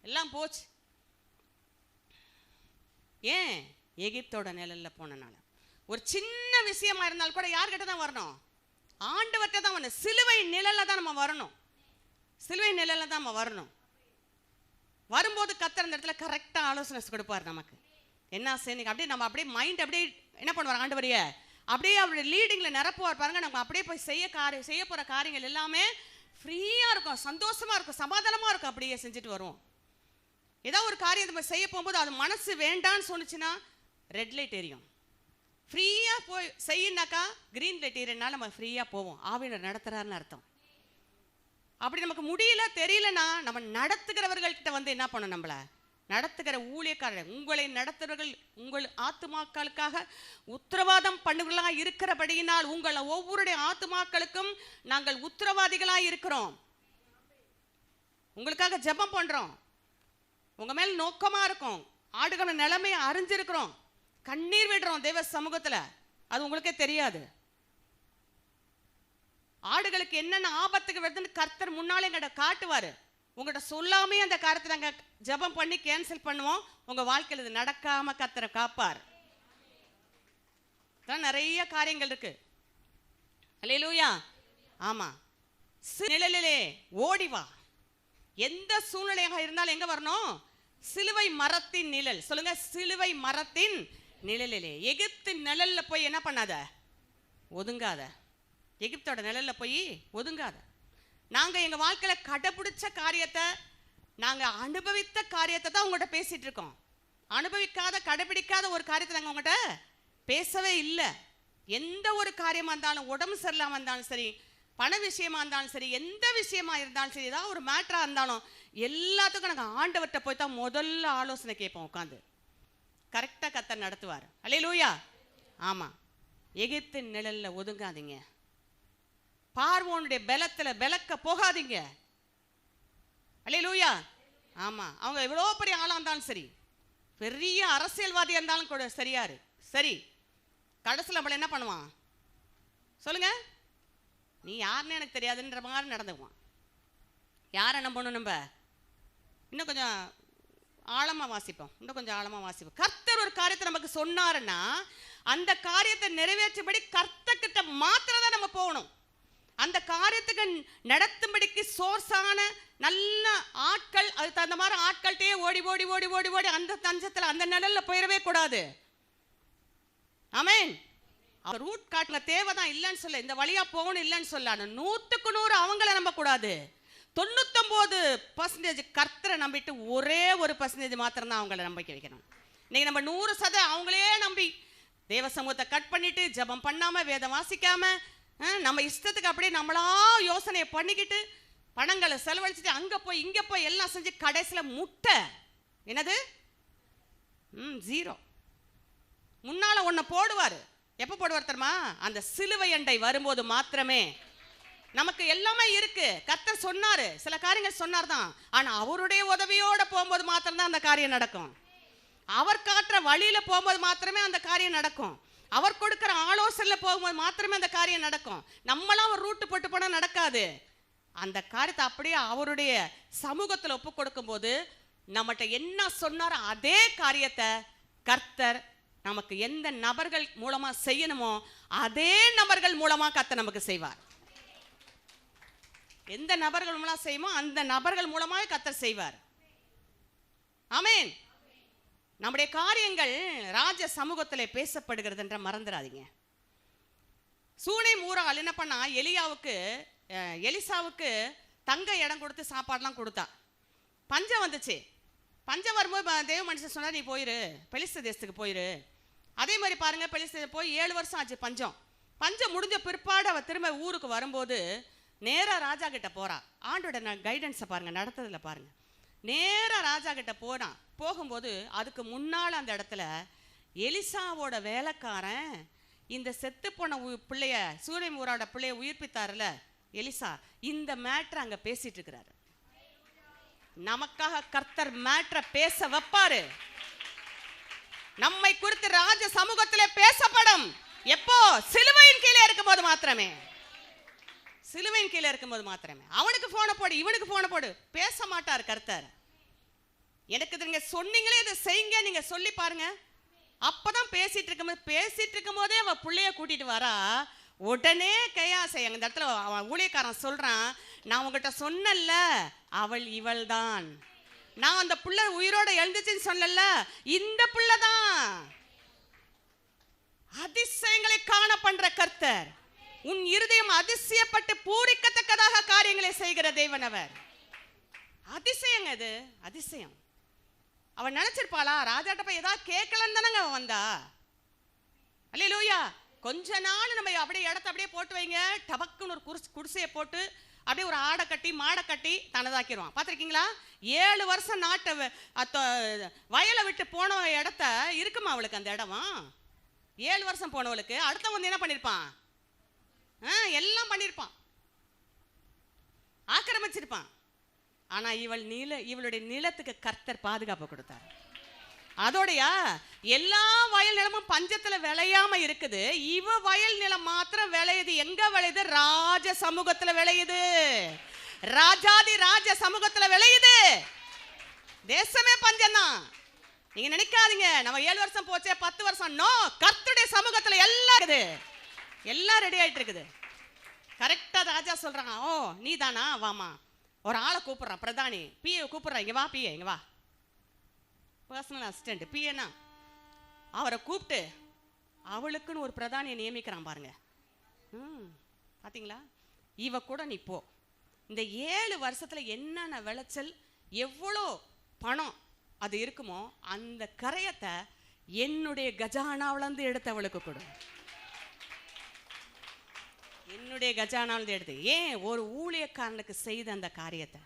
எல்லாம் போச்சு. ஏன்? எகிப்தோட நிழல்ல போனனால. ஒரு சின்ன விஷயமா இருந்தாலும் கூட யார்கிட்ட தான் வரணும்? ஆண்டவர்கிட்ட தான் வரணும். சிலுவை நிழல்ல தான் நம்ம வரணும். சிலுவை நிழல்ல தான் நம்ம வரணும். வரும்போது கர்த்தர் அந்த இடத்துல கரெக்டாக ஆலோசனை கொடுப்பார் நமக்கு. என்ன செய்யணும் அப்படியே நம்ம அப்படியே மைண்ட் அப்படியே என்ன பண்ணுவார் ஆண்டவரைய அப்படியே அவருடைய லீடிங்கில் நிரப்புவார் பாருங்க. நம்ம அப்படியே போய் செய்ய போகிற காரியங்கள் எல்லாமே ஃப்ரீயாக இருக்கும், சந்தோஷமாக இருக்கும், சமாதானமாக இருக்கும். அப்படியே செஞ்சுட்டு வருவோம். ஏதாவது ஒரு காரியம் நம்ம செய்ய போகும்போது அது மனசு வேண்டான்னு சொன்னிச்சுன்னா ரெட் லைட் எரியும். ஃப்ரீயாக போய் செய்யினாக்கா கிரீன் லைட் எரியனால நம்ம ஃப்ரீயாக போவோம். ஆவியனர் நடத்துகிறாருன்னு அர்த்தம். அப்படி நமக்கு முடியல தெரியலன்னா நம்ம நடத்துகிறவர்கள்கிட்ட வந்து என்ன பண்ணணும்? நம்மளை நடத்துகிற ஊழியக்காரர், உங்களை நடத்துகிறவர்கள் உங்கள் ஆத்துமாக்களுக்காக உத்தரவாதம் பண்ணுவர்களாக இருக்கிறபடியினால் உங்கள் ஒவ்வொருடைய ஆத்துமாக்களுக்கும் நாங்கள் உத்தரவாதிகளாக இருக்கிறோம். உங்களுக்காக ஜெபம் பண்றோம். உங்க மேல் நோக்கமா இருக்கும். ஆடுகள நிலைமையை அறிஞ்சிருக்கிறோம். கண்ணீர் விடுறோம் தேவ சமூகத்துல, அது உங்களுக்கே தெரியாது. ஆடுகளுக்கு என்னென்ன ஆபத்துக்கு வருதுன்னு கர்த்தர் முன்னாலே எங்கிட்ட காட்டுவாரு. உங்கள்கிட்ட சொல்லாமே அந்த காரியத்தை நாங்கள் ஜெபம் பண்ணி கேன்சல் பண்ணுவோம். உங்க வாழ்க்கையில் இது நடக்காம கர்த்தரை காப்பார். நிறைய காரியங்கள் இருக்கு. அல்லேலூயா. ஆமா, நிழலிலே ஓடிவா. எந்த சூழ்நிலையாக இருந்தாலும் எங்க வரணும்? சிலுவை மரத்தின் நிழல். சொல்லுங்க, சிலுவை மரத்தின் நிழலிலே. எகிப்தின் நிழல்ல போய் என்ன பண்ணாத? ஒதுங்காத. எகிப்தோட நிழல்ல போய் ஒதுங்காத. நாங்க எங்க வாழ்க்கையில கடைபிடிச்ச காரியத்தை, நாங்க அனுபவித்த காரியத்தை தான் உங்கள்கிட்ட பேசிட்டு இருக்கோம். அனுபவிக்காத கடைபிடிக்காத ஒரு காரியத்தை நாங்கள் உங்கள்கிட்ட பேசவே இல்லை. எந்த ஒரு காரியமா இருந்தாலும், உடம்பு சரியில்லாம இருந்தாலும் சரி, பண விஷயமா இருந்தாலும் சரி, எந்த விஷயமா இருந்தாலும் சரி, ஏதாவது ஒரு மேட்டரா இருந்தாலும் எல்லாத்துக்கும் நாங்கள் ஆண்டவர்கிட்ட போய் தான் முதல்ல ஆலோசனை கேட்போம். உட்காந்து கரெக்டா கர்த்தர் நடத்துவார். அல்லேலூயா. ஆமா, எகிப்தின் நிழல்ல ஒதுங்காதீங்க. பார்வோனுடைய பலத்துல பலக்க போகாதீங்க. அல்லேலூயா. ஆமா, அவங்க எவ்வளோ பெரிய ஆளா இருந்தாலும் சரி, பெரிய அரசியல்வாதியா இருந்தாலும் கூட சரியாரு சரி, கடைசியில் நம்மள என்ன பண்ணுவான்? சொல்லுங்க, நீ யாருன்னு எனக்கு தெரியாதுன்ற மாதிரி நடந்துக்குவான். யாரை நம்பணும்? நம்ம இன்னும் கொஞ்சம் ஆழமா வாசிப்போம். இன்னும் கொஞ்சம் ஆழமா வாசிப்போம். கர்த்தர் ஒரு காரியத்தை நமக்கு சொன்னாருன்னா அந்த காரியத்தை நிறைவேற்றும்படி கர்த்தர்கிட்ட மாத்திரம் தான் நம்ம போகணும். அந்த காரியத்துக்கு நடத்தும்படிக்கு சோர்ஸான நல்ல ஆட்கள், அது தகுந்த மாதிரி ஆட்கள்கிட்டயே ஓடி ஓடி ஓடி ஓடி ஓடி அந்த தஞ்சத்தில் அந்த நிழல்ல போயிடவே கூடாது. ஆமென். அவர் ரூட் காட்டுங்க தேவைதான் இல்லைன்னு சொல்ல, இந்த வழியா போகணும் இல்லைன்னு சொல்ல. 100க்கு 100 அவங்கள நம்ப கூடாது. 99% கர்த்தரை நம்பிட்டு ஒரே ஒரு % மாத்திரம் தான் அவங்கள நம்பிக்கை வைக்கணும். இன்னைக்கு நம்ம 100% அவங்களே நம்பி தேவ சமூகத்தை கட் பண்ணிட்டு ஜெபம் பண்ணாம வேதம் வாசிக்காம நம்ம இஷ்டத்துக்கு அப்படியே நம்மளா யோசனையை பண்ணிக்கிட்டு பணங்களை செலவழிச்சுட்டு அங்க போய் இங்க போய் எல்லாம் செஞ்சு கடைசியில முட்டை என்னது 0. முன்னால ஒன்ன போடுவாரு. எப்ப போடுவார் தெரியுமா? அந்த சிலுவை அண்டை வரும்போது மாத்திரமே. நமக்கு எல்லாமே இருக்கு. கர்த்தர் சொன்னாரு, சில காரியங்கள் சொன்னார் தான். ஆனா அவருடைய உதவியோட போகும்போது மாத்திரம் தான் அந்த காரியம் நடக்கும். அவர் காட்டுற வழியில போகும்போது மாத்திரமே அந்த காரியம் நடக்கும். அவர் கொடுக்கிற ஆலோசனையில போகும்போது மாத்திரமே அந்த காரியம் நடக்கும். நம்மளாம் ஒரு ரூட்டு போட்டு போனா நடக்காது. அந்த காரியத்தை அப்படியே அவருடைய சமூகத்தில் ஒப்பு கொடுக்கும் போது நம்மகிட்ட என்ன சொன்னாரோ அதே காரியத்தை கர்த்தர் நமக்கு எந்த நபர்கள் மூலமா செய்யணுமோ அதே நபர்கள் மூலமா கர்த்தர் நமக்கு செய்வார். எந்த நபர்கள் மூலமா செய்யுமோ அந்த நபர்கள் மூலமாக கர்த்தர் செய்வார். ஆமென். நம்முடைய காரியங்கள் ராஜ சமூகத்திலே பேசப்படுகிறது என்ற மறந்துடாதீங்க. சூனேம் ஊரால் என்ன பண்ணா, எலிசாவுக்கு தங்க இடம் கொடுத்து சாப்பாடுலாம் கொடுத்தா. பஞ்சம் வந்துச்சு. பஞ்சம் வரும்போது தேவ மனுஷன் சொன்னார், நீ போயிரு, பெலிஸ்து தேசத்துக்கு போயிரு. அதே மாதிரி பாருங்க, பெலிஸ்து போய் 7 வருஷம் ஆச்சு பஞ்சம். பஞ்சம் முடிஞ்ச பிற்பாடு அவ திரும்ப ஊருக்கு வரும்போது நேரா ராஜா கிட்ட போறா. ஆண்டோட கைடன்ஸை பாருங்க, நடத்ததுல பாருங்க. நேரா ராஜா கிட்ட போறான். போகும்போது அதுக்கு முன்னால் அந்த இடத்துல எலிசாவோட வேலைக்காரன் இந்த செத்து போன பிள்ளைய, சூனேம் ஊரோட பிள்ளைய உயிர்ப்பித்தாருல எலிசா, இந்த மேட்டர் அங்க பேசிட்டு இருக்கிறாரு. நமக்காக கர்த்தர் மேட்டரை பேச வைப்பாரு. நம்மை குறித்து ராஜ சமூகத்திலே பேசப்படும். எப்போ? சிலுவையின் கீழே இருக்கும்போது மாத்திரமே. சிலுவையின் கீழே இருக்கும்போது மாத்திரமே. அவனுக்கு போன போடு, இவனுக்கு போன போடு பேச மாட்டார் கர்த்தர். எனக்கு நீங்க சொன்னீங்களே இதை செய்யுங்க நீங்க சொல்லி பாருங்க. அப்பதான் பேசிட்டு இருக்கும் போதே அவ பிள்ளைய கூட்டிட்டு வரா. உடனே கையாசை அந்த இடத்துல அவன் ஊழியக்காரன் சொல்றான், நான் உங்ககிட்ட சொன்னல அவள் இவள் தான், நான் அந்த புள்ள உயிரோட எழுந்துச்சுன்னு சொல்லல, இந்த புள்ளதான். அதிசயங்களை காண பண்ற கர்த்தர், உன் இருதயம் அதிசயப்பட்டு பூரிக்கத்தக்கதாக காரியங்களை செய்கிற தேவன் அவர். அதிசயங்க அது, அதிசயம். அவன் நினைச்சிருப்பாளா ராஜாட்ட போய் ஏதாவது கேட்கலன்னு தானங்க அவன் வந்தா? அல்லேலூயா. கொஞ்ச நாள் நம்ம அப்படியே இடத்த அப்படியே போட்டு வைங்க, டபக்குன்னு ஒரு குடிசையை போட்டு அப்படியே ஒரு ஆடை கட்டி மாடை கட்டி தனதாக்கிடுவான். பார்த்துருக்கீங்களா? 7 வருஷம் நாட்டை வயலை விட்டு போன இடத்த இருக்குமா அவளுக்கு அந்த இடமா? 7 வருஷம் போனவளுக்கு அடுத்த வந்து என்ன பண்ணிருப்பான்? எல்லாம் பண்ணிருப்பான், ஆக்கிரமிச்சிருப்பான். ஆனா இவளுடைய நிலத்துக்கு கர்த்தர் பாதுகாப்பு கொடுத்தார். அதோடயா எல்லா வயல் நிலமும் பஞ்சத்துல விளையாம இருக்குது, இவ வயல் நிலம் மாத்திரம் விளையுது. எங்க விளையுது? ராஜ சமூகத்துல விளையுது. ராஜாதி ராஜ சமூகத்துல விளையுது. தேசமே பஞ்சம்தான். நீங்க நினைக்காதீங்க நம்ம 7 வருஷம் போச்சே 10 வருஷம். நோ, கர்த்தருடைய சமூகத்துல எல்லாம் இருக்குது, எல்லாம் ரெடி ஆயிட்டு இருக்குது. கரெக்டா ராஜா சொல்றான், ஓ நீ தானா, வாமா. ஒரு ஆளை கூப்பிடுறான், பிரதானி பிஏ கூப்பிடுறான், இங்க வா பிஏ, இங்க வா. பர்சனல் அசிஸ்டன்ட் பிஏனா அவரை கூப்பிட்டு அவளுக்குன்னு ஒரு பிரதானியை நியமிக்கிறான் பாருங்க. பாத்தீங்களா? இவ கூட நீ போ, இந்த 7 வருஷத்துல என்னென்ன விளைச்சல் எவ்வளோ பணம் அது இருக்குமோ அந்த கரையத்தை என்னுடைய கஜானாவிலிருந்து எடுத்து அவளுக்கு கொடு. என்னுடைய கஜானாவிலிருந்து எடுத்து. ஏன்? ஒரு ஊழியக்காரனுக்கு செய்த அந்த காரியத்தை,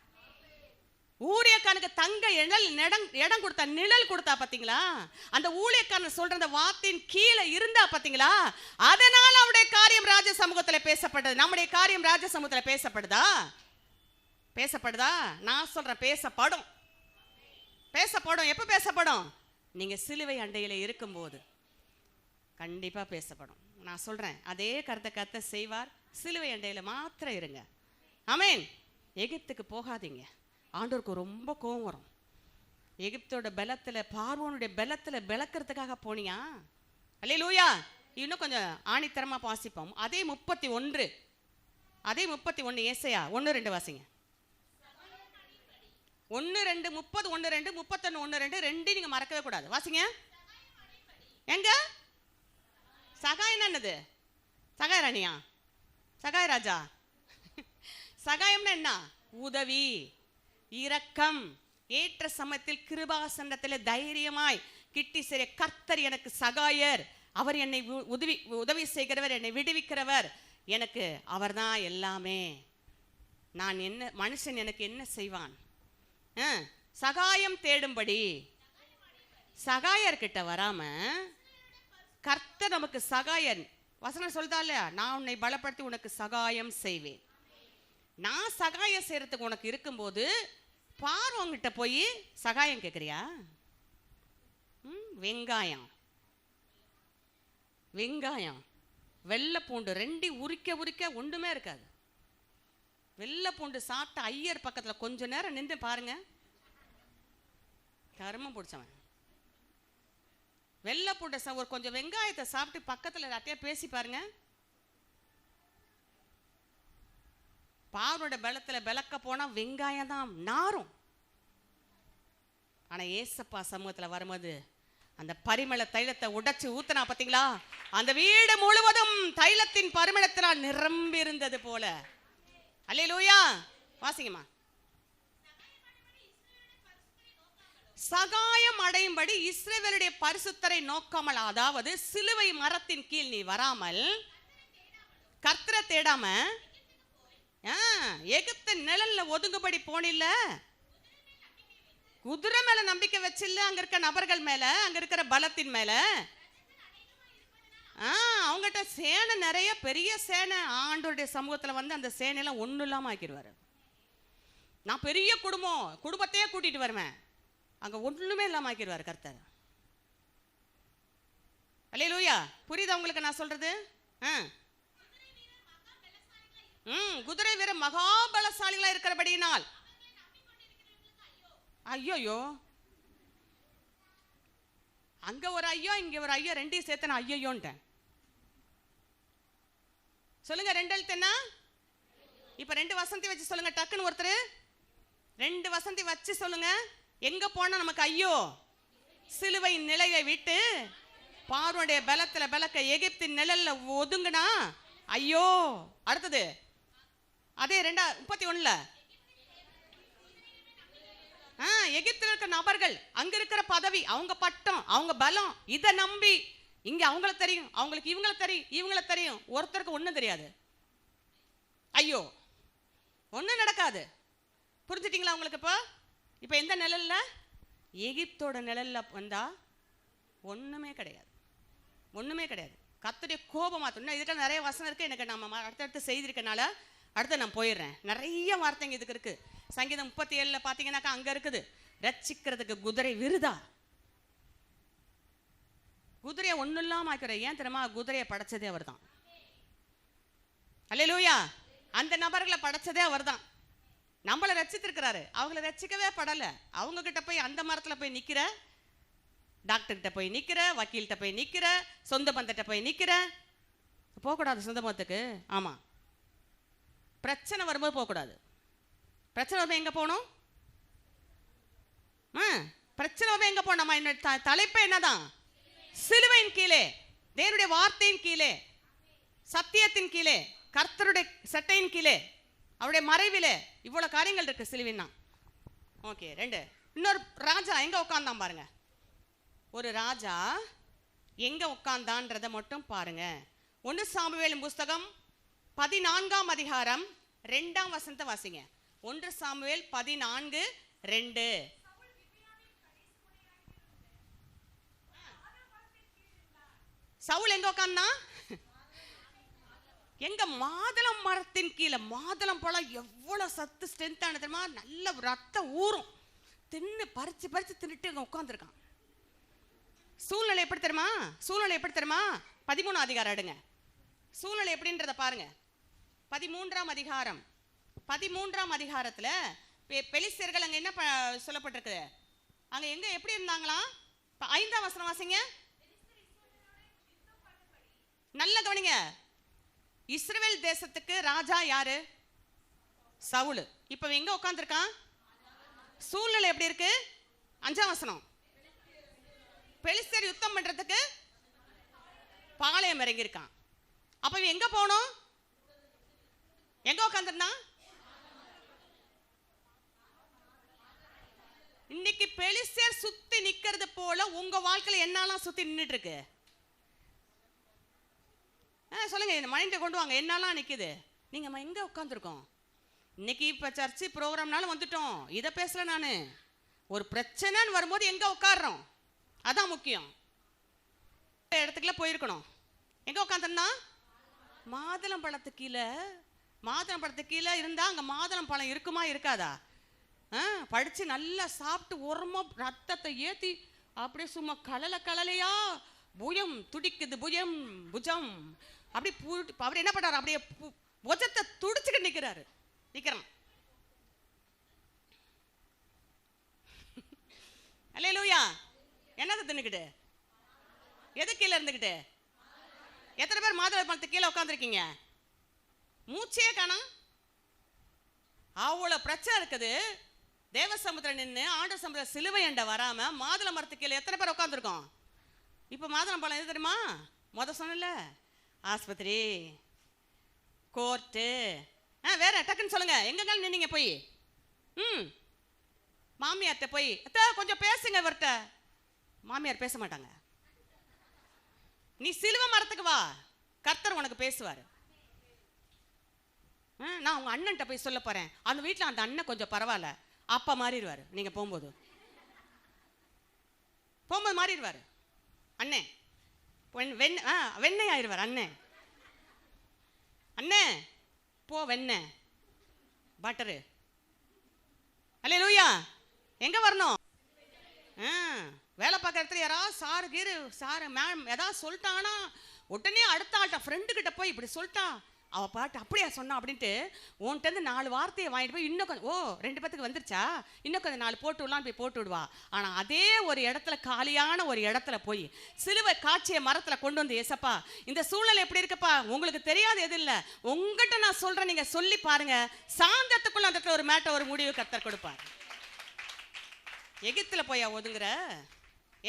ஊழியக்காரனுக்கு தங்க இடம் கொடுத்தா, நிழல் கொடுத்தா பாத்தீங்களா? அந்த ஊழியக்காரன் சொல்ற அந்த வார்த்தையின் கீழே இருந்தா பாத்தீங்களா? அதனால அவருடைய காரியம் ராஜ சமூகத்துல பேசப்படுது. நம்முடைய காரியம் ராஜ சமூகத்துல பேசப்படுதா? பேசப்படுதா? நான் சொல்றேன், பேசப்படும். பேசப்படும். எப்ப பேசப்படும்? நீங்க சிலுவை அண்டையில இருக்கும்போது கண்டிப்பா பேசப்படும். நான் சொல்றேன், அதே கருத்தை செய்வார். சிலுவை அண்டையில மாத்திரம் இருங்க. ஆமென். எகிப்துக்கு போகாதீங்க. ஆண்டவருக்கு ரொம்ப கோபம் வரும். எகிப்தோட பலத்துல, பார்வோனுடைய பலத்துல விளக்கிறதுக்காக போனியா? அல்லேலூயா. இன்னும் கொஞ்சம் ஆணித்தரமா வாசிப்போம். அதே 31, அதே 31 ஏசாயா 1-2 வாசிங்க. 1-2 30 1-2 31 1-2 2 நீங்க மறக்கவே கூடாது. வாசிங்க. எங்க சகாயம் என்னது? சகாய ராணியா? சகாய ராஜா? சகாயம்னா என்ன? உதவி, இரக்கம், ஏற்ற சமயத்தில் கிருபாசனத்தில் தைரியமாய் கிட்டி சேர கர்த்தர் எனக்கு சகாயர், அவர் என்னை உதவி செய்கிறவர், என்னை விடுவிக்கிறவர், எனக்கு அவர்தான் எல்லாமே. நான் என்ன மனுஷன் எனக்கு என்ன செய்வான்? சகாயம் தேடும்படி சகாயர்கிட்ட வராம கர்த்தர் நமக்கு சகாயன். வசனம் சொல்றா இல்லையா? நான் உன்னை பலப்படுத்தி உனக்கு சகாயம் செய்வேன். நான் சகாயம் செய்யறதுக்கு உனக்கு இருக்கும்போது பார்வங்கிட்ட போய் சகாயம் கேட்குறியா? வெங்காயம், வெங்காயம், வெள்ளை பூண்டு 2 உரிக்க உரிக்க ஒன்றுமே இருக்காது. வெள்ளை பூண்டு சாப்பிட்ட ஐயர் பக்கத்தில் கொஞ்ச நேரம் நின்று பாருங்க, கருமம் பிடிச்சவன். வெள்ளை பூண்டை ஒரு கொஞ்சம் வெங்காயத்தை சாப்பிட்டு பக்கத்தில் யார்ட்டையா பேசி பாருங்க, பார்வோட பலத்துல விளக்க போனா வெங்காயம் தான் நாரும். ஆனா ஏசப்பா சமூகத்துல வரும்போது அந்த பரிமள தைலத்தை உடைச்சு ஊத்துனா பாத்தீங்களா? அந்த வீடு முழுவதும் தைலத்தின் பரிமளத்தினால் நிரம்பி இருந்தது போல. அல்லேலூயா. வாசிங்கம்மா. சகாயம் அடையும்படி இஸ்ரவேலுடைய பரிசுத்தரை நோக்காமல், அதாவது சிலுவை மரத்தின் கீழ் நீ வராமல், கர்த்தரை தேடாம எகிப்து நிழல்ல ஒதுங்குபடி போனில்ல, குதிரை மேல நம்பிக்கை வச்சில்ல, அங்க இருக்க நபர்கள் மேல, அங்க இருக்கிற பலத்தின் மேல. அவங்ககிட்ட சேனை நிறைய, பெரிய சேனை. ஆண்டவருடைய சமூகத்துல வந்து அந்த சேனையெல்லாம் ஒன்றும் இல்லாம ஆக்கிடுவாரு. நான் பெரிய குடும்பத்தையே கூட்டிட்டு வருவேன், அங்க ஒண்ணுமே இல்லாம ஆக்கிடுவாரு கர்த்தர். அல்லேலூயா. புரியுதா உங்களுக்கு நான் சொல்றது? குதிரை வீர மகாபலசாலிகளா இருக்கிறபடியினால். ஐயோ, அங்க ஒரு ஐயோ இங்க ஒரு ஐயோ, 2 சேர்த்து நான் ஐயோன்ட்டேன். சொல்லுங்க, 2 எழுத்துனா இப்ப 2 வசந்தி வச்சு சொல்லுங்க டக்குன்னு. ஒருத்தர் 2 வசந்தி வச்சு சொல்லுங்க. எங்க போனா நமக்கு ஐயோ? சிலுவை நிலையை விட்டு பார்வோனுடைய பலத்துல பலக்க எகிப்தின் நிழல்ல ஒதுங்குனா ஐயோ. அடுத்தது அதே 31 எகிப்தில் இருக்க நபர்கள், அங்க இருக்கிற பதவி, அவங்க பட்டம், அவங்க பலம், இதை நம்பி இங்க அவங்கள தெரியும், அவங்களுக்கு இவங்கள தெரியும், இவங்கள தெரியும், ஒருத்தருக்கு ஒண்ணும் தெரியாது. ஐயோ, ஒண்ணும் நடக்காது. புரிஞ்சுட்டீங்களா உங்களுக்கு? இப்ப எந்த நிழல்ல? எகிப்தோட நிழல்ல வந்தா ஒண்ணுமே கிடையாது, ஒண்ணுமே கிடையாது. கர்த்தருடைய கோபமா. இதுக்கு நிறைய வசனம் இருக்கு, எனக்கு நம்ம அடுத்தடுத்து செய்திருக்கனால அடுத்து நான் போயிடுறேன். நிறைய வார்த்தைங்க இதுக்கு இருக்கு. சங்கீதம் 37 பாத்தீங்கன்னாக்கா அங்க இருக்குது, ரட்சிக்கிறதுக்கு குதிரை விருதா. குதிரையை ஒன்றும் இல்லாமல் ஆக்கிற. ஏன் தெரியுமா? குதிரையை படைச்சதே அவர் தான். அல்லேலூயா. அந்த நபர்களை படைச்சதே அவர் தான். நம்மளை ரச்சித்திருக்கிறாரு, அவங்கள ரச்சிக்கவே படலை. அவங்க கிட்ட போய் அந்த மரத்தில் போய் நிற்கிற, டாக்டர்கிட்ட போய் நிற்கிற, வக்கீல்கிட்ட போய் நிற்கிற, சொந்த பந்தத்தை போய் நிற்கிற. போகக்கூடாது சொந்த பந்தத்துக்கு. ஆமாம், பிரச்சனை வரும்போது போகக்கூடாது. பிரச்சனை வரும்போது எங்கே போகணும்? பிரச்சனை வரும்போது எங்கே போகணும்? நம்ம என்னோட தலைப்பு என்னதான்? சிலுவையின் கீழே, தேவனுடைய வார்த்தையின் கீழே, சத்தியத்தின் கீழே, கர்த்தருடைய சட்டையின் கீழே, அவருடைய மறைவிலே இவ்வளோ காரியங்கள் இருக்கு சிலுவைன்னா. ஓகே. 2, இன்னொரு ராஜா எங்கே உட்காந்தான் பாருங்க. ஒரு ராஜா எங்கே உட்கார்ந்தான்றதை மட்டும் பாருங்க. 1 சாமுவேல் புஸ்தகம் 14ஆம் அதிகாரம் 2ஆம் வசனத்தை வாசிங்க. 1 சாமுவேல் 14:2. சவுல் எங்க உட்கார்ந்தா? எங்க? மாதுளம் மரத்தின் கீழே. மாதுளம் பழம் எவ்வளவு சத்து ஸ்ட்ரென்த்தான தெரியுமா? நல்ல ரத்தம் ஊறும். தின்னு பறிச்சு பறிச்சு தின்னுட்டு அங்க உட்கார்ந்துருக்கான். சூழ்நிலை எப்படி தெரியுமா? சூழ்நிலை எப்படி தெரியுமா? 13ஆம் அதிகாரம் எடுங்க. சூழ்நிலை எப்படின்றத பாருங்க. 13ஆம் அதிகாரம். 13ஆம் அதிகாரத்துல பெலிஸ்தர்கள் அங்க என்ன சொல்லப்பட்டிருக்கு? அங்க எங்க எப்படி இருந்தாங்களா? 5ஆம் வசனம் வாசிங்க. நல்ல கவனிங்க. இஸ்ரவேல் தேசத்துக்கு ராஜா யாரு? சவுல். இப்ப எங்க உட்கார்ந்திருக்கான்? சூழ்நிலை எப்படி இருக்கு? 5ஆம் வசனம். பெலிஸ்தர் யுத்தம் பண்றதுக்கு பாளையம் இறங்கி இருக்கான். அப்ப எங்க போகணும்? எங்க உட்கார்ந்திருந்தான்? இன்னைக்கு பெலிஸ்தர் சுத்தி நிக்கிறது போல உங்க வாழ்க்கையில என்னெல்லாம் சுத்தி நின்றுட்டு இருக்கு? சொல்லுங்க, இந்த மைண்டை கொண்டு வாங்க. என்னெல்லாம் நிக்குது? நீங்க எங்க உட்காந்துருக்கோம்? இன்னைக்கு இப்ப சர்ச்சு ப்ரோக்ராம்னால வந்துட்டோம். இதை பேசல நானு. ஒரு பிரச்சனைன்னு வரும்போது எங்க உட்காடுறோம், அதான் முக்கியம். இடத்துக்குள்ள போயிருக்கணும். எங்க உட்காந்துருந்தா? மாதுளம் பழத்துக்கு கீழே. மாதுளம் பழத்துக்கு கீழே இருந்தா அங்க மாதுளம் பழம் இருக்குமா இருக்காதா? படிச்சு நல்லா சாப்பிட்டு உரமா ரத்தத்தை ஏத்தி அப்படியே சும்மா கலலையா புயம் துடிக்குது, புயம் புஜம் அப்படி அவர் என்ன பண்றாரு? அப்படியே புஜத்தை துடிச்சுக்கிட்டு நிக்கிறான். அல்லேலூயா. என்னது தின்னுக்கிட்டு? எது கீழே இருந்துக்கிட்டு? எத்தனை பேர் மாதுளை பழத்துக்கு கீழே உட்காந்துருக்கீங்க? மூச்சே காணோம். அவ்வளோ பிரச்சனை இருக்குது. தேவசமுத்திரம் நின்று ஆண்ட சமுத்திரம் சிலுவை எண்ட வராம மாதுளை மரத்துக்கு கீழே எத்தனை பேர் உட்காந்துருக்கோம்? இப்போ மாதுளம் பழம் எது தெரியுமா? சொன்னல, ஆஸ்பத்திரி, கோர்ட்டு, வேற டக்குன்னு சொல்லுங்க. எங்கெங்க நின்னீங்க போய்? மாமியார்கிட்ட போய் கொஞ்சம் பேசுங்க இவர்கிட்ட. மாமியார் பேச மாட்டாங்க. நீ சிலுவை மரத்துக்கு வா, கர்த்தர் உனக்கு பேசுவார். நான் உங்க அண்ணன்ட்ட போய் சொல்ல போறேன். அந்த வீட்டில் அந்த அண்ணன் கொஞ்சம் பரவாயில்ல, அப்பா மாறிடுவாரு. நீங்க போகும்போது மாறிடுவாரு. அண்ணே வெண்ணெய் ஆயிடுவார். அண்ணே போ வெண்ணெய் பட்டரு. அல்லேலூயா. எங்க வரணும்? வேலை பார்க்குற இடத்துல யாராவது சாரு மேம் ஏதாவது சொல்லிட்டாங்கன்னா உடனே அடுத்த ஆள்கிட்ட ஃப்ரெண்டு கிட்ட போய் இப்படி சொல்லிட்டான், அவள் பாட்டு அப்படியா சொன்னா அப்படின்ட்டு உன்கிட்ட 4 வார்த்தையை வாங்கிட்டு போய் இன்னும் கொஞ்சம் 2 பேத்துக்கு வந்துருச்சா, இன்னும் கொஞ்சம் 4 போட்டு விடலான்னு போய் போட்டு விடுவா. ஆனால் அதே ஒரு இடத்துல, காலியான ஒரு இடத்துல போய் சிலுவை காட்சியை மரத்தில் கொண்டு வந்து, ஏசப்பா இந்த சூழ்நிலை எப்படி இருக்குப்பா, உங்களுக்கு தெரியாது எது இல்லை, உங்ககிட்ட நான் சொல்கிறேன், நீங்கள் சொல்லி பாருங்க, சாந்தத்துக்குள்ள அந்த ஒரு மேட்டை ஒரு முடிவு கர்த்தர் கொடுப்பார். எகிப்தில் போய் ஒதுங்குற,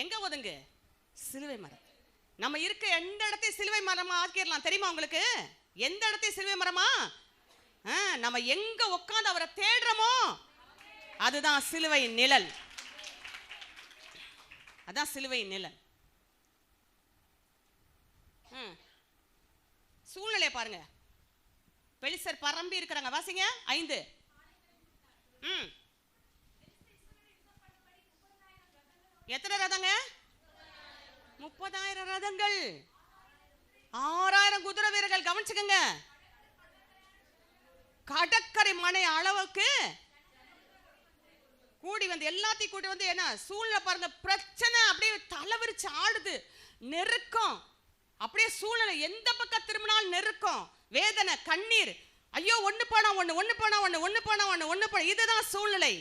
எங்க ஒதுங்கு? சிலுவை மரம். நம்ம இருக்க எந்த இடத்தையும் சிலுவை மரமா ஆக்கிடலாம். தெரியுமா உங்களுக்கு? எந்த இடத்தையும் சிலுவை மரமா? நம்ம எங்க உட்கார்ந்து அவரை தேடுறோமோ அதுதான் சிலுவையின் நிழல். அதான் சிலுவையின் நிழல். சூழ்நிலை பாருங்க. பெலிஸ்தர் பரம்பி இருக்கிறாங்க. வாசிங்க 5. எத்தனை ரதங்க? 30,000 ரதங்கள், 6,000 குதிரை வீரர்கள். கவனிச்சுக்கங்க, கடற்கரை மனை அளவுக்கு கூடி வந்து எல்லாத்தையும் கூட்டி வந்து என்ன சூழ்நிலை பாருங்க, பிரச்சனை அப்படியே தலைவிரிச்சு ஆடுது, நெருக்கம் அப்படியே சூழ்நிலை, எந்த பக்கம் திரும்பினாலும் நெருக்கம், வேதனை, கண்ணீர். ஐயோ ஒண்ணு போனா ஒண்ணு, ஒண்ணு போனா ஒண்ணு, ஒண்ணு போனா ஒண்ணு, ஒண்ணு போனா, இதுதான் சூழ்நிலை.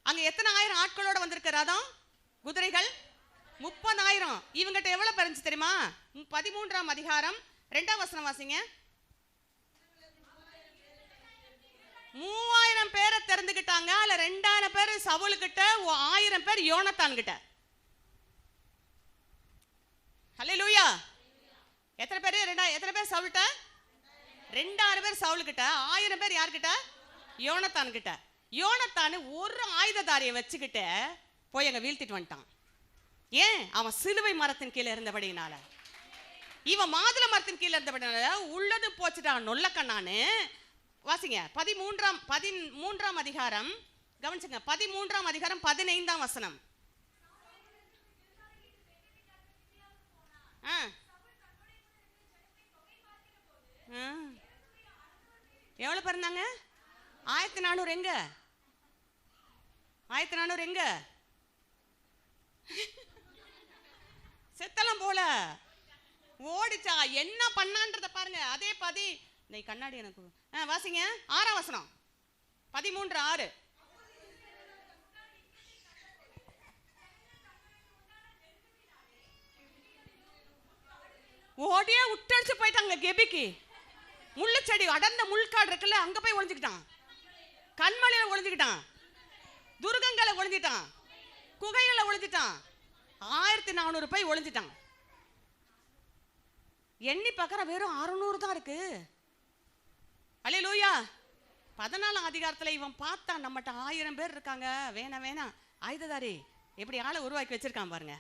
அங்க எத்தனை ஆயிரம் ஆட்களோட வந்திருக்க ரதம், குதிரைகள் 30,000. இவங்கிட்ட எவ்வளவு பறிஞ்சு தெரியுமா? 13ஆம் அதிகாரம் 2ஆம் வசனம் வாசிங்க. 3000 பேரை திறந்துக்கிட்டாங்க. அதுல 2000 பேர் சவுல் கிட்ட, 1000 பேர் யோனத்தான் கிட்ட. ஹல்லேலூயா. எத்தனை பேர்? எத்தனை பேர் சவுல்கிட்ட? 2000 பேர் சவுல் கிட்ட, 1000 பேர் யார்கிட்ட? யோனத்தான் கிட்ட. யோனத்தான் ஒரு ஆயுததாரியை வச்சுக்கிட்டு போய் அங்க வீழ்த்திட்டு வந்துட்டான். ஏன்? அவன் சிலுவை மரத்தின் கீழே இருந்தபடினால, இவன் மாதுளை மரத்தின் கீழே இருந்தபடினால உள்ளது போச்சுட்டான் நொல்லக்கண்ணான்னு. வாசிங்க 13ஆம் அதிகாரம், கவனிச்சுங்க, 13ஆம் அதிகாரம் 15ஆம் வசனம். எவ்வளவு பிறந்தாங்க? 1400. எங்க 1400? எங்க செத்தலாம் போல ஓடிச்சா? என்ன பண்ணான்றத பாருங்க. அதே கண்ணாடி எனக்கு வாசிங்க 6ஆம் வசனம், 13:6. ஓடியே விட்டடிச்சு போயிட்டாங்க கெபிக்கு. முள்ளு செடி, அடர்ந்த முள்காடு இருக்குல்ல, அங்க போய் ஒளிஞ்சுக்கிட்டான். கண்மலையில ஒளிஞ்சுக்கிட்டான், துர்கங்களை ஒளிஞ்சிட்டான், குகைகளை ஒளிஞ்சிட்டான். 1400 போய் ஒளிஞ்சிட்டான். எண்ணி பார்க்கற வெறும் 600 தான் இருக்கு. அல்லேலூயா. 14ஆம் அதிகாரத்துல இவன் பார்த்தான், நம்மகிட்ட 1000 பேர் இருக்காங்க, வேணாம் ஆயுததாரி எப்படி ஆளை உருவாக்கி வச்சிருக்கான் பாருங்க.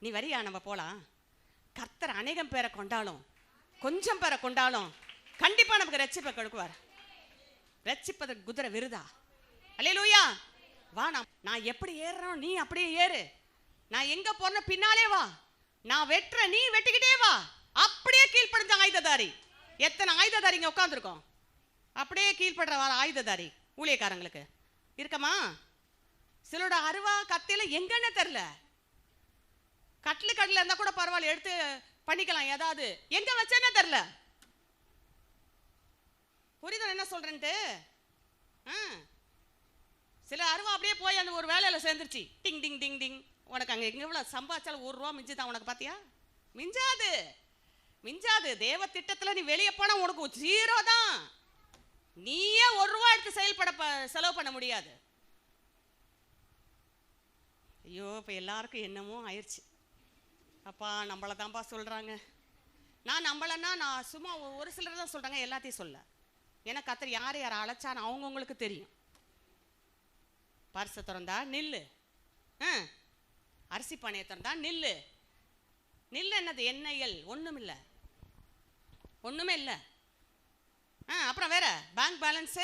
நீ வரியா, நம்ம போலாம். கர்த்தர் அநேகம் பேரை கொண்டாலும் கொஞ்சம் பேரை கொண்டாலும் கண்டிப்பா நமக்கு ரட்சிப்பை கொடுக்குவார். ரட்சிப்பதற்கு குதிரை விருதா? அல்லேலூயா. வா, நான் எப்படி ஏறுறோம் நீ அப்படியே ஏறு. நான் எங்க போறேன்னு பின்னாலே வா. நான் வெட்டுற நீ வெட்டிக்கிட்டே வா. அப்படியே கீழ்ப்படிஞ்ச ஆயுததாரி. எத்தனை ஆயுததாரிங்க உட்காந்துருக்கோம்? அப்படியே கீழ்படுற ஆயுததாரி ஊழியக்காரங்களுக்கு இருக்கமா? சிலோட அருவா கத்தியில எங்கன்னு தெரியல. கட்டில இருந்தா கூட பரவாயில்ல, எடுத்து பண்ணிக்கலாம். ஏதாவது எங்க வச்சேன்னு தெரியல. புரியுதா என்ன சொல்றேன்ட்டு? சில அருவா அப்படியே போய் அந்த ஒரு வேலையில சேர்ந்துருச்சு. டிங் டிங் டிங் டிங். உனக்கு அங்க எவ்வளவு சம்பாதிச்சாலும் 1 ரூபா மிஞ்சுதான் உனக்கு. பாத்தியா? மிஞ்சாது. தேவ திட்டத்துல நீ வெளியே போனா உனக்கு 0 தான். நீயே 1 ரூபா எடுத்து செலவு பண்ண முடியாது. ஐயோ, இப்ப எல்லாருக்கும் என்னமோ ஆயிடுச்சு. அப்பா நம்மள தான்ப்பா சொல்றாங்க. நான் நம்பலன்னா நான் சும்மா ஒரு சிலர் தான் சொல்றாங்க, எல்லாத்தையும் சொல்ல. ஏன்னா கர்த்தர் யார் அழைச்சான்னு அவங்கவுங்களுக்கு தெரியும். பரிசை திறந்தா நில்லு, அரிசி பானையை திறந்தா நில்லு. என்னது? எண்ணெய்கள் ஒண்ணுமே இல்ல. அப்புறம் வேற பேங்க் பேலன்ஸ்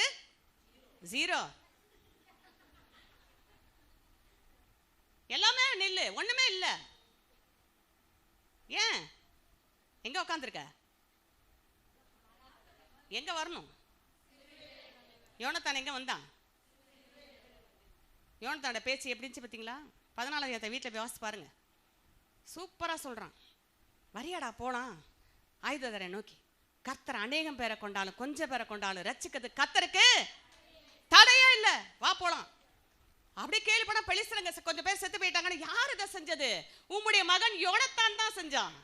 0. எல்லாமே நில்லு, ஒண்ணுமே இல்ல. ஏன்? எங்க உட்காந்துருக்க? எங்க வரணும்? யோனத்தான் எங்க வந்தான்? யோனத்தானோட பேச்சு எப்படின்னு பார்த்தீங்களா? 14ஆம் அதிகாரத்தை வீட்டில் போய் வாசித்து பாருங்க. சூப்பரா சொல்றான். வரியாடா போலாம் ஆயுததாரை நோக்கி. கர்த்தர் அநேகம் பேரை கொண்டாலும் கொஞ்சம் பேரை கொண்டாலும் ரட்சிக்கிறது கர்த்தருக்கு தடையே இல்ல. வா போலாம். அப்படியே கேள்விப்பட பெலிஸ்தரங்க கொஞ்சம் பேர் செத்து போயிட்டாங்கன்னு. யார் இதை செஞ்சது? உம்முடைய மகன் யோனத்தான் தான் செஞ்சான்.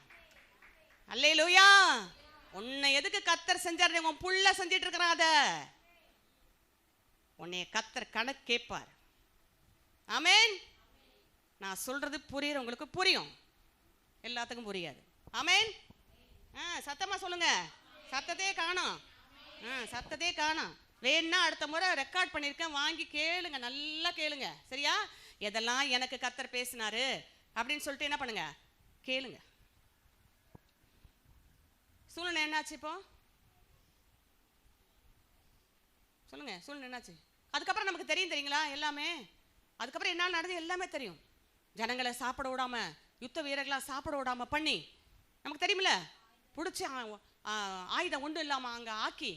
அல்லேலூயா. உன்னை எதுக்கு கர்த்தர் செஞ்சார்? உன் புள்ள செஞ்சிட்டு இருக்கிறான். அத உன்னைய கர்த்தர் கணக்கு கேட்பார். ஆமென். நான் சொல்றது புரியுற உங்களுக்கு புரியும், எல்லாத்துக்கும் புரியாது. ஆமென். சத்தமா சொல்லுங்க. சத்தத்தையே காணோம். வேணா அடுத்த முறை ரெக்கார்ட் பண்ணிருக்கேன், வாங்கி கேளுங்க, நல்லா கேளுங்க. சரியா? எதெல்லாம் எனக்கு கர்த்தர் பேசினாரு அப்படின்னு சொல்லிட்டு என்ன பண்ணுங்க, கேளுங்க. சூழ்நிலை என்னாச்சு இப்போ? சொல்லுங்க. சூழ்நிலை என்னாச்சு? அதுக்கப்புறம் நமக்கு தெரியுங்களா எல்லாமே? அதுக்கப்புறம் என்ன நடந்தது எல்லாமே தெரியும். ஜனங்களை சாப்பிட விடாம, யுத்த வீரர்களா சாப்பிட விடாம பண்ணி நமக்கு தெரியுமில்ல. பிடிச்சி ஆயுதம் ஒன்றும் இல்லாம அங்க ஆக்கி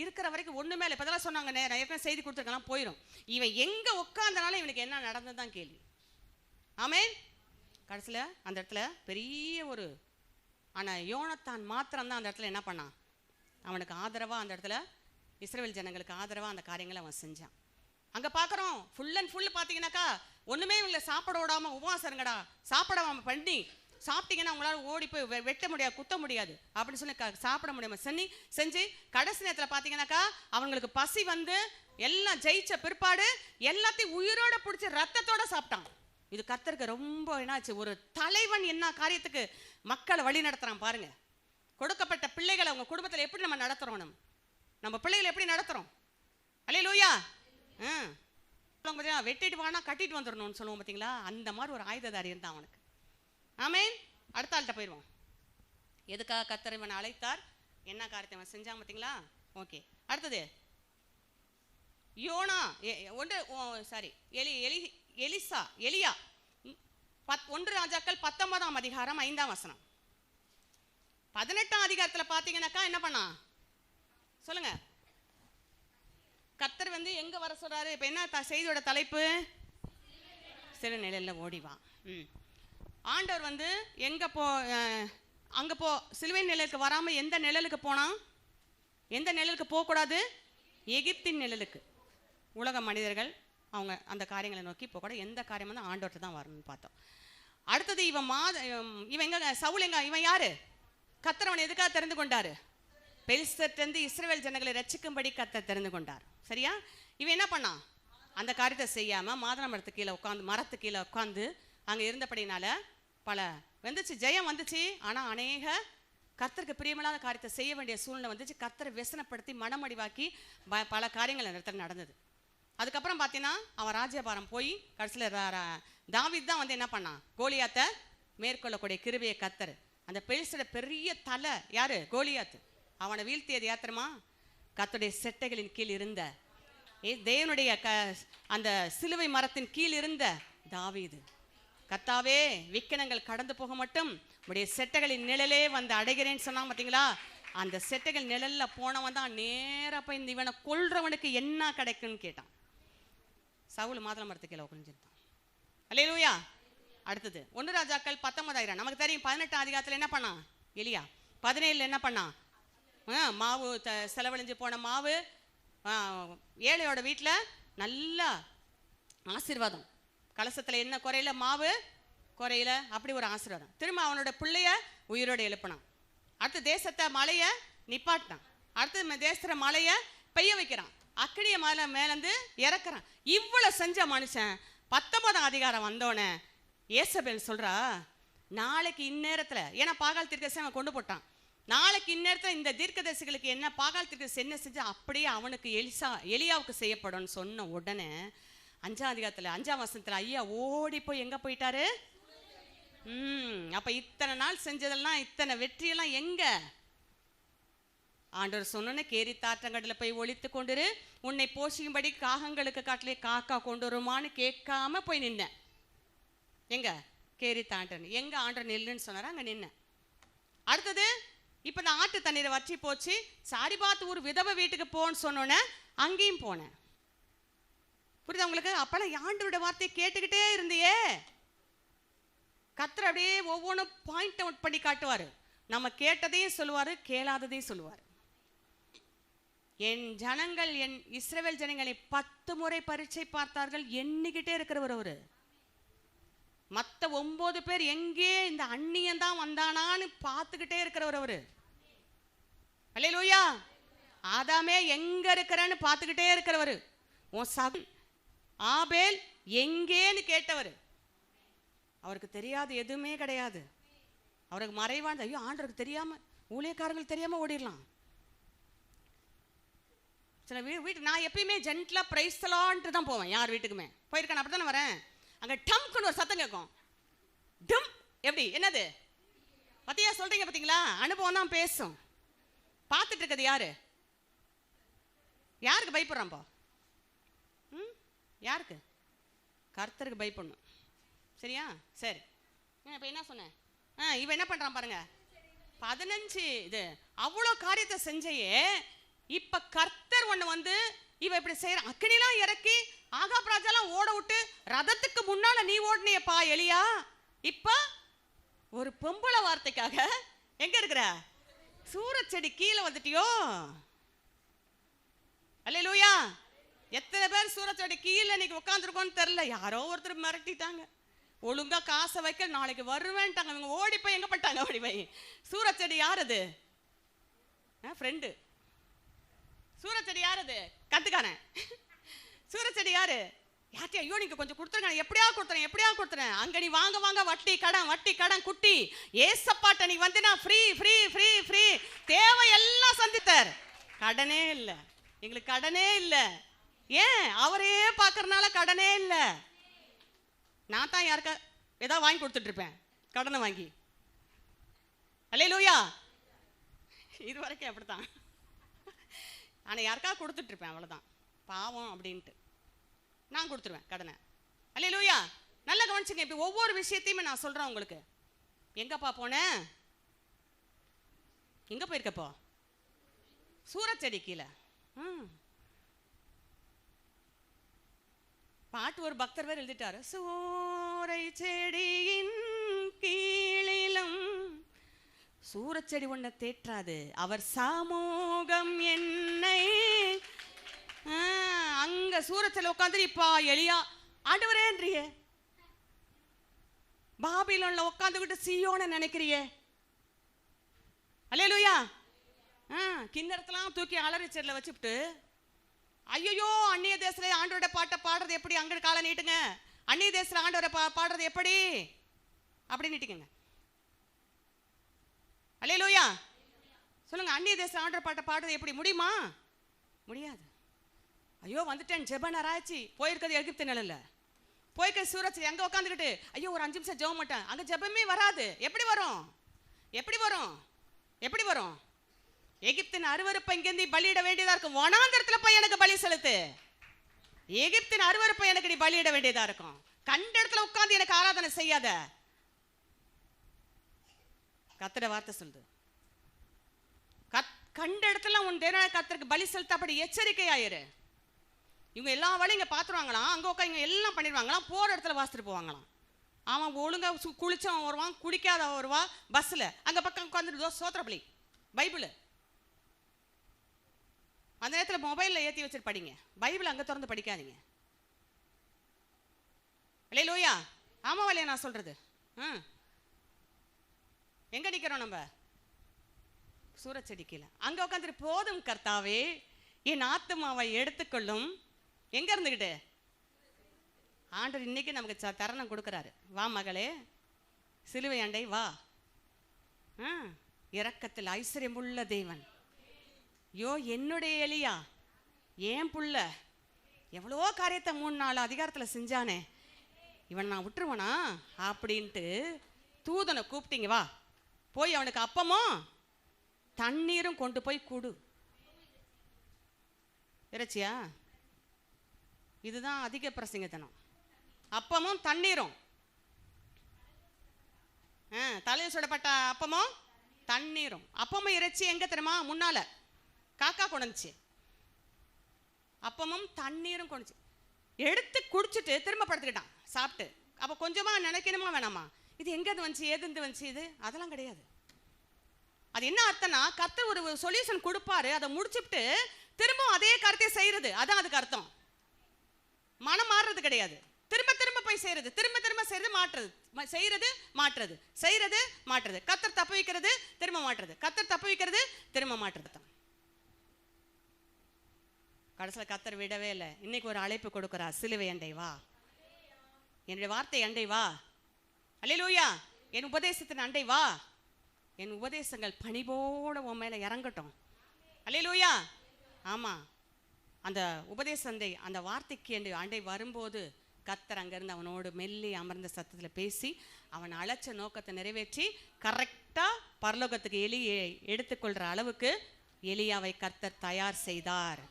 இருக்கிற வரைக்கும் ஒண்ணுமே இல்லை. இப்போதெல்லாம் சொன்னாங்க, நான் ஏற்கனவே செய்தி கொடுத்துருக்கலாம் போயிடும். இவன் எங்க உட்கார்ந்தனால இவனுக்கு என்ன நடந்ததுதான் கேள்வி. ஆமென். கடைசியில் அந்த இடத்துல பெரிய ஒரு, ஆனால் யோனத்தான் மாத்திரம்தான் அந்த இடத்துல என்ன பண்ணான், அவனுக்கு ஆதரவாக அந்த இடத்துல இஸ்ரவேல் ஜனங்களுக்கு ஆதரவாக அந்த காரியங்களை அவன் செஞ்சான். அங்கே பார்க்குறோம் ஃபுல் அண்ட் ஃபுல் பார்த்தீங்கன்னாக்கா ஒன்றுமே இவங்களை சாப்பிட விடாமல் உபவாசம் இருங்கடா, சாப்பிடாம பண்ணி சாப்பிட்டீங்கன்னா உங்களால் ஓடி போய் வெட்ட முடியாது, குத்த முடியாது அப்படின்னு சொல்லி சாப்பிட முடியாமல் செஞ்சு கடைசி நேரத்தில் பார்த்தீங்கன்னாக்கா அவங்களுக்கு பசி வந்து எல்லாம் ஜெயிச்ச பிற்பாடு எல்லாத்தையும் உயிரோட பிடிச்சி ரத்தத்தோட சாப்பிட்டான். இது கர்த்தருக்கு ரொம்ப என்னாச்சு, ஒரு தலைவன் என்ன காரியத்துக்கு மக்களை வழி நடத்துறான் பாருங்க. கொடுக்கப்பட்ட பிள்ளைகளை அவங்க குடும்பத்தில் எப்படி நம்ம நடத்துறோம், நம்ம பிள்ளைகளை எப்படி நடத்துறோம்? அல்லேலூயா. வெட்டிட்டு வானா கட்டிட்டு வந்துடணும்னு சொல்லுவோம் பார்த்தீங்களா, அந்த மாதிரி ஒரு ஆயுததாரி இருந்தான் அவனுக்கு. ஆமென். அடுத்த ஆள்கிட்ட போயிடுவோம். எதுக்காக கர்த்தர் இவனை அழைத்தார், என்ன காரியத்தை அவன் செஞ்சான் பார்த்தீங்களா? ஓகே. அடுத்தது யோனா எலியா 1 ராஜாக்கள் 19ஆம் அதிகாரம் 5ஆம் வசனம். 18ஆம் அதிகாரத்தில் பார்த்தீங்கன்னாக்கா என்ன பண்ணா சொல்லுங்க, கர்த்தர் வந்து எங்க வர சொல்றாரு. இப்ப என்ன செய்தியோட தலைப்பு, சில நிலையில ஓடிவா. ஆண்டவர் வந்து எங்க அங்க சிலுவை நிழலுக்கு வராம எந்த நிழலுக்கு போனா, எந்த நிழலுக்கு போகக்கூடாது, எகிப்தின் நிழலுக்கு. உலக மனிதர்கள் அவங்க அந்த காரியங்களை நோக்கி போகக்கூடாது, எந்த காரியம் வந்து ஆண்டவர்கிட்ட தான் வரணும்னு பார்த்தோம். அடுத்தது இவன் எங்க சவுல் எங்க, இவன் யாரு, கர்த்தர் அவனை எதுக்காக தெரிந்து கொண்டாரு, பெலிஸ்தர்ட்டேந்து இஸ்ரவேல் ஜனங்களை ரட்சிக்கும்படி கர்த்தர் தெரிந்து கொண்டார். சரியா? இவன் என்ன பண்ணான், அந்த காரியத்தை செய்யாம மாதள மரத்து கீழே உட்காந்து அங்க இருந்தபடினால பல வந்துச்சு, ஜெயம் வந்துச்சு. ஆனா அநேக கர்த்தருக்கு பிரியமில்லாத காரியத்தை செய்ய வேண்டிய சூழ்நிலை வந்துச்சு. கர்த்தரை व्यसனப்படுத்தி மனமடிவாக்கி பல காரியங்கள் இடத்துல நடந்தது. அதுக்கப்புறம் பார்த்தீங்கன்னா அவன் ராஜ்யபாரம் போய் கடைசியில் தாவீது தான் வந்து என்ன பண்ணான், கோலியாத்தை மேற்கொள்ளக்கூடிய கிருபையை கர்த்தர். அந்த பெலிஸ்தரோட பெரிய தலை யாரு, கோலியாத்து. அவனை வீழ்த்தியது யாத்திரமா, கர்த்தருடைய செட்டைகளின் கீழ் இருந்த தேவனுடைய அந்த சிலுவை மரத்தின் கீழ் இருந்த தாவீது. கர்த்தாவே விக்கினங்கள் கடந்து போக மட்டும் உடைய செட்டைகளின் நிழலே வந்து அடைகிறேன்னு சொன்னாங்க பார்த்தீங்களா. அந்த செட்டைகள் நிழல்ல போனவன் தான் நேராக போய் இந்த இவனை கொல்றவனுக்கு என்ன கிடைக்குன்னு கேட்டான். சவுல் மாதள மரத்து கீழே உட்கார்ந்திருந்தான். அல்லேலூயா. அடுத்தது 1 ராஜாக்கள் 19 நமக்கு தெரியும். 18ஆம் அதிகாரத்தில் என்ன பண்ணான் எலியா, 17 என்ன பண்ணான், மாவு செலவழிஞ்சு போன மாவு, ஏழையோட வீட்டில் நல்ல ஆசீர்வாதம், கலசத்தில் என்ன குறையில, மாவு குறையில, அப்படி ஒரு ஆசீர்வாதம். திரும்ப அவனோட பிள்ளைய உயிரோடு எழுப்பினான். அடுத்த தேசத்தை மலைய நிப்பாட்டினான். அடுத்து தேசத்துல மலைய பெய்ய வைக்கிறான், அக்கடிய மலை மேலேருந்து இறக்குறான். இவ்வளவு செஞ்ச மனுஷன் 19ஆம் அதிகாரம் வந்தோடனே ஏசபேல் சொல்றா, நாளைக்கு இந்நேரத்துல, ஏன்னா பாகால் தீர்க்கதரிசி அவன் கொண்டு போட்டான், நாளைக்கு இந்நேரத்துல இந்த தீர்க்கதரிசிகளுக்கு என்ன பாகால் தீர்க்கதரிசி என்ன செஞ்சா அப்படியே அவனுக்கு எலியாவுக்கு செய்யப்படும் சொன்ன உடனே 5ஆம் அதிகாரத்துல 5ஆம் வசனத்துல ஐயா ஓடி போய் எங்க போயிட்டாரு. அப்ப இத்தனை நாள் செஞ்சதெல்லாம், இத்தனை வெற்றியெல்லாம் எங்க, ஆண்டவர் சொன்ன கேரி தாற்றங்கடல போய் ஒழித்து கொண்டிரு, உன்னை போஷிக்கும்படி காகங்களுக்கு காட்டிலே காக்கா கொண்டு வருமானு கேட்காம போய் நின்ன. எங்க கேரி தாண்டன், எங்க ஆண்டவர் நெல்லுன்னு சொன்னாரா, அங்க நின்ன. அடுத்தது இப்ப இந்த ஆட்டு தண்ணீரை வற்றி போச்சு, சாரிபாத் ஊர் விதவை வீட்டுக்கு போன்னு சொன்னோன்னே அங்கேயும் போனேன். புரியுதா உங்களுக்கு? அப்பெல்லாம் ஆண்டவருடைய வார்த்தையை கேட்டுக்கிட்டே இருந்தியே. கர்த்தர் அப்படியே ஒவ்வொன்றும் பாயிண்ட் அவுட் பண்ணி காட்டுவாரு. நம்ம கேட்டதையும் சொல்லுவாரு, கேளாததையும் சொல்லுவாரு. என் ஜனங்கள், என் இஸ்ரவேல் ஜனங்களை 10 முறை பரீட்சை பார்த்தார்கள், எண்ணிக்கிட்டே இருக்கிறவர் அவரு. மற்ற 9 பேர் எங்கே இந்த அந்நியன் தான் வந்தானான்னு பார்த்துக்கிட்டே இருக்கிறவர் அவரு. அல்லேலூயா. ஆதாமே எங்க இருக்கிறன்னு பார்த்துக்கிட்டே இருக்கிறவர். உன் சகன் ஆபேல் எங்கேன்னு கேட்டவர். அவருக்கு தெரியாது எதுவுமே கிடையாது. அவருக்கு மறைவான, ஐயோ ஆண்டவருக்கு தெரியாம, ஊழியக்காரங்களுக்கு தெரியாம ஓடிடலாம். சில வீட்டு நான் எப்பயுமே ஜென்ட்லா பிரைஸ்லான்ட்டு தான் போவேன். யார் வீட்டுக்குமே போயிருக்கேன், அப்படி தானே வரேன். அங்கே டம்க்குன்னு ஒரு சத்தம் கேட்கும். டம் எப்படி, என்னது பத்தியா சொல்றீங்க பார்த்தீங்களா? அனுபவம் தான் பேசும். பார்த்துட்டு இருக்கிறது யாரு, யாருக்கு பயப்படுறான்ப்பா? யாருக்கு? கர்த்தருக்கு பயப்படணும். சரியா? சரி, இப்போ என்ன சொன்னேன், இவன் என்ன பண்ணுறான் பாருங்க, 15 இது அவ்வளோ காரியத்தை செஞ்சையே இப்ப கர்த்தர் ஒண்ணு வந்து இவ இப்படி செய்யற அக்கினிலாம் இறக்கி ஆகாப் ராஜாலாம் ஓட விட்டு ரதத்துக்கு முன்னால நீ ஓடுனியப்பா எலியா. இப்ப ஒரு பொம்பளை வார்த்தைக்காக எங்க இருக்கிற? சூரச்செடி கீழே வந்துட்டியோ. அல்லேலூயா. எத்தனை பேர் சூரச்செடி கீழே இன்னைக்கு உட்காந்துருக்கோன்னு தெரியல. யாரோ ஒருத்தர் மிரட்டிட்டாங்க, ஒழுங்கா காசை வைக்க நாளைக்கு வருவேன்ட்டாங்க. இவங்க ஓடி போய் எங்க பட்டாங்க? ஓடி போய் சூரச்செடி யார் அது? ஃப்ரெண்டு. சூரச்செடி யார் அது? கத்துக்காரன். சூரச்செடி யாரு? யார்ட்டி? ஐயோ நீங்க கொஞ்சம் கொடுத்துருங்க, எப்படியா கொடுத்துறேன். அங்க நீ வாங்க வாங்க வட்டி கடன் குட்டி ஏசப்பாட்ட நீ வந்து நான் ஃப்ரீ ஃப்ரீ ஃப்ரீ ஃப்ரீ தேவை எல்லாம் சந்தித்தார். கடனே இல்லை, எங்களுக்கு கடனே இல்லை. ஏன்? அவரே பார்க்கறனால கடனே இல்லை. நான் தான் யாருக்கா ஏதாவது வாங்கி கொடுத்துட்டு இருப்பேன், கடனை வாங்கி. அல்லேலூயா. இது வரைக்கும் அப்படித்தான். ஆனால் யாருக்கா கொடுத்துட்டு இருப்பேன், அவ்வளோதான். பாவம் அப்படின்ட்டு நான் கொடுத்துருவேன் கடனை. அல்லேலூயா. நல்லா கவனிச்சுங்க. இப்படி ஒவ்வொரு விஷயத்தையுமே நான் சொல்றேன் உங்களுக்கு. எங்கப்பா போனேன்? எங்க போயிருக்கப்போ? சூரச்செடி கீழே. பாட்டு ஒரு பக்தர் வேறு எழுதிட்டாரு. சூரை செடியின் கீழிலும் சூரச்செடி ஒன்ன தேற்றாது, அவர் சமூகம் என்னை. அங்க சூரச்செடி உட்காந்து இப்பா எலியா ஆண்டவரேன்றியே, பாபிலோன்ல உட்காந்துக்கிட்டு சீயோன்னு நினைக்கிறியே. அல்லேலூயா. கிண்ணறத்தெல்லாம் தூக்கி அலறிச்செடில வச்சுட்டு, ஐயோ அந்நிய தேசத்துல ஆண்டவரோட பாட்டை பாடுறது எப்படி? அங்க காலை நீட்டுங்க. அந்நிய தேசத்துல ஆண்டவரை பாடுறது எப்படி அப்படி நீட்டிக்கங்க. அல்லேலூயா. சொல்லுங்க, அந்நிய தேசத்துல ஆண்டவர் பாட்டை பாடுறது எப்படி? முடியுமா? முடியாது. ஐயோ வந்துட்டேன் ஜெபனராச்சி போயிருக்கிறது எகிப்து நிலையில, போய்க்க சூரச்செடி அங்க உட்காந்துக்கிட்டு ஐயோ ஒரு 5 நிமிஷம் ஜெபம் மாட்டேன். அங்க ஜெபமே வராது. எப்படி வரும்? எப்படி வரும்? எப்படி வரும்? எகிப்தின் அருவருப்பை இங்கிருந்து பலியிட வேண்டியதா இருக்கும். வனாந்தரத்துல போய் எனக்கு பலி செலுத்து. எகிப்தின் அருவருப்பை எனக்கு நீ பலியிட வேண்டியதா இருக்கும். கண்ட இடத்துல உட்கார்ந்து எனக்கு ஆராதனை செய்யாத. கர்த்தருடைய வார்த்தை சொல்லுது, கண்ட இடத்துல உன் தேவனாகிய கர்த்தருக்கு பலி செலுத்த அப்படி எச்சரிக்கையாயிரு. இவங்க எல்லா வேலையும் இங்க பாத்துருவாங்களாம், அங்க உட்காந்து இங்க எல்லாம் பண்ணிடுவாங்களாம், போற இடத்துல வாசிட்டு போவாங்களாம். அவன் ஒழுங்கா குளிச்சவன் வருவான், குளிக்காத வருவா பஸ்ல, அங்க பக்கம் உட்காந்துட்டு சோத்திர பலி பைபிள். அந்த நேரத்தில் மொபைலில் ஏற்றி வச்சுட்டு படிங்க, பைபிள் அங்கே திறந்து படிக்காதீங்க. அல்லேலூயா. ஆமாம் இல்லையா நான் சொல்றது? எங்க நிற்கிறோம் நம்ம? சூரச்செடி கீழே. அங்கே உட்காந்துட்டு போதும் கர்த்தாவே என் ஆத்துமாவை எடுத்துக்கொள்ளும். எங்க இருந்துக்கிட்டு? ஆண்டவர் இன்னைக்கு நமக்கு தருணம் கொடுக்குறாரு. வா மகளே, சிலுவை அண்டை வா. இரக்கத்தில் ஐஸ்வர்யமுள்ள தேவன். யோ என்னுடைய எலியா, ஏன் புள்ள எவ்வளோ காரியத்தை 3-4 அதிகாரத்தில் செஞ்சானே, இவன் நான் விட்டுருவனா அப்படின்ட்டு தூதனை கூப்பிட்டீங்க. வா போய் அவனுக்கு அப்பமும் தண்ணீரும் கொண்டு போய் கூடு. இறைச்சியா? இதுதான் அதிக பிரசங்கத்தனம். அப்பமும் தண்ணீரும், தலையில் சுடப்பட்ட அப்பமும் தண்ணீரும். அப்பமும் இறைச்சி எங்க தெரியுமா? முன்னால காக்கா கொண்டுச்சு. அப்பமும் தண்ணீரும் கொண்டுச்சு. எடுத்து குடிச்சிட்டு திரும்ப படுத்துக்கிட்டான் சாப்பிட்டு. அப்போ கொஞ்சமா நினைக்கணுமா வேணாமா? இது எங்கேருந்து வந்துச்சு, ஏதுந்து வந்துச்சு? இது அதெல்லாம் கிடையாது. அது என்ன அர்த்தம்னா, கர்த்தர் ஒரு சொல்யூஷன் கொடுப்பாரு, அதை முடிச்சுட்டு திரும்ப அதே கருத்தை செய்யறது. அதான் அதுக்கு அர்த்தம். மனம் மாறுறது கிடையாது. திரும்ப திரும்ப போய் செய்யறது, திரும்ப திரும்ப செய்யறது, மாற்றுறது, செய்யறது மாற்றுறது, செய்யறது மாற்றுறது. கர்த்தர் தப்பு வைக்கிறது, திரும்ப மாற்றுறது, கர்த்தர் தப்பு வைக்கிறது, திரும்ப மாற்றுறது. கடைசியில் கர்த்தர் விடவே இல்லை. இன்னைக்கு ஒரு அழைப்பு கொடுக்கிறார், சிலுவை அண்டை வா, என்னுடைய வார்த்தை அண்டை வா. அல்லேலூயா. என் உபதேசத்தின் அண்டை வா. என் உபதேசங்கள் பணிபோட உன் மேல இறங்கட்டும். அல்லேலூயா. ஆமா, அந்த உபதேசந்தை அந்த வார்த்தைக்கு என்று அண்டை வரும்போது கர்த்தர் அங்கிருந்து அவனோடு மெல்லி அமர்ந்த சத்தத்தில் பேசி அவன் அழைச்ச நோக்கத்தை நிறைவேற்றி கரெக்டா பரலோகத்துக்கு எலியை எடுத்துக்கொள்ற அளவுக்கு எலியாவை கர்த்தர் தயார் செய்தார்.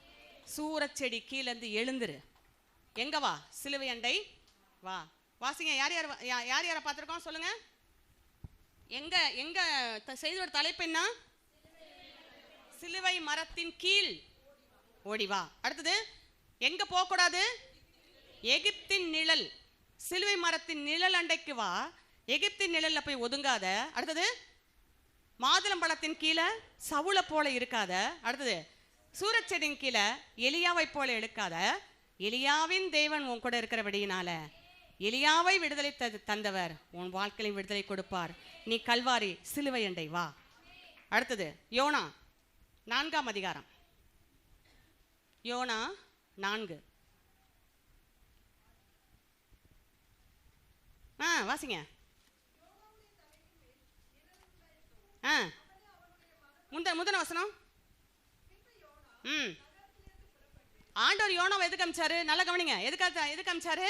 சூரச்செடி கீழேந்து எழுந்துரு, எங்க வா, சிலுவை அண்டை வா. வாசிங்க, யார் யாரை பார்த்துருக்கோம் சொல்லுங்க. எங்க எங்க செய்தியோட தலைப்பு என்ன? சிலுவை மரத்தின் கீழ் ஓடி வா. அடுத்தது எங்க போக கூடாது? எகிப்தின் நிழல், சிலுவை மரத்தின் நிழல் அண்டைக்கு வா, எகிப்தின் நிழல்ல போய் ஒதுங்காத. அடுத்தது மாதுளம்பழத்தின் கீழே சவுளை போல இருக்காத. அடுத்தது சூரச்செடியின் கீழே எலியாவை போல எடுக்காத. எலியாவின் தேவன் உன் கூட இருக்கிறபடியினால எலியாவை விடுதலை தந்தவர் உன் வாழ்க்கையில் விடுதலை கொடுப்பார். நீ கல்வாரி சிலுவை அண்டை வா. அடுத்தது யோனா 4ஆம் அதிகாரம், யோனா 4. வாசிங்க. முந்தின வசனம். ஆண்டவர் யோனாவை எதுக்கு அமிச்சாரு? நல்லா கவனிங்க. எதுக்கு அமிச்சாரு?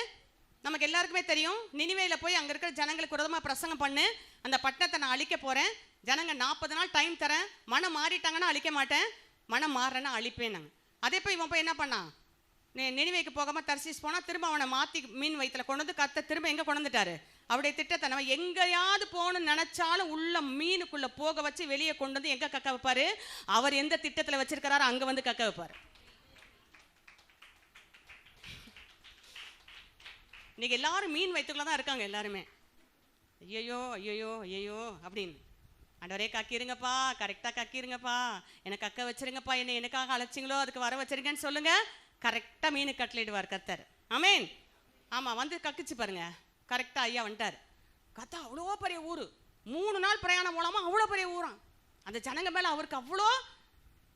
நமக்கு எல்லாருக்குமே தெரியும். நினிவேல போய் அங்க இருக்கிற ஜனங்களுக்கு விரோதமா பிரசங்கம் பண்ணு, அந்த பட்டணத்தை நான் அழிக்க போறேன், ஜனங்க 40 நாள் டைம் தரேன், மனம் மாறிட்டாங்கன்னா அழிக்க மாட்டேன், மனம் மாறனா அழிப்பேன். அதே போய் இவன் போய் என்ன பண்ணான்? நினிவேக்கு போகாம தர்சீஸ் போனா, திரும்ப அவனை மாத்தி மீன் வயிற்றுல கொண்டு வந்து கத்த திரும்ப எங்க கொண்டு வந்துட்டாரு? அவருடைய திட்டத்தை நம்ம எங்கேயாவது போகணும்னு நினைச்சாலும் உள்ள மீனுக்குள்ள போக வச்சு வெளியே கொண்டு வந்து எங்க கக்க வைப்பாரு? அவர் எந்த திட்டத்துல வச்சிருக்கிறாரோ அங்க வந்து கக்க வைப்பாரு. இன்னைக்கு எல்லாரும் மீன் வயிற்றுக்குள்ள தான் இருக்காங்க எல்லாருமே. ஐயோ ஐயோ ஐயோ அப்படின்னு. ஆண்டவரே கக்கிருங்கப்பா, கரெக்டா கக்கிருங்கப்பா, என்னை கக்க வச்சிருங்கப்பா, என்னை எனக்காக அழைச்சிங்களோ அதுக்கு வர வச்சிருங்கன்னு சொல்லுங்க. கரெக்டா மீனு கட்டளிடுவார் கர்த்தர். ஆமேன். ஆமா, வந்து கக்கிச்சு பாருங்க. கரெக்டா ஐயா வந்துட்டார். கத்தா அவ்வளோ பெரிய ஊரு, 3 நாள் பிரயாணம் மூலமா அவ்வளோ பெரிய ஊரான். அந்த ஜனங்க மேல அவருக்கு அவ்வளோ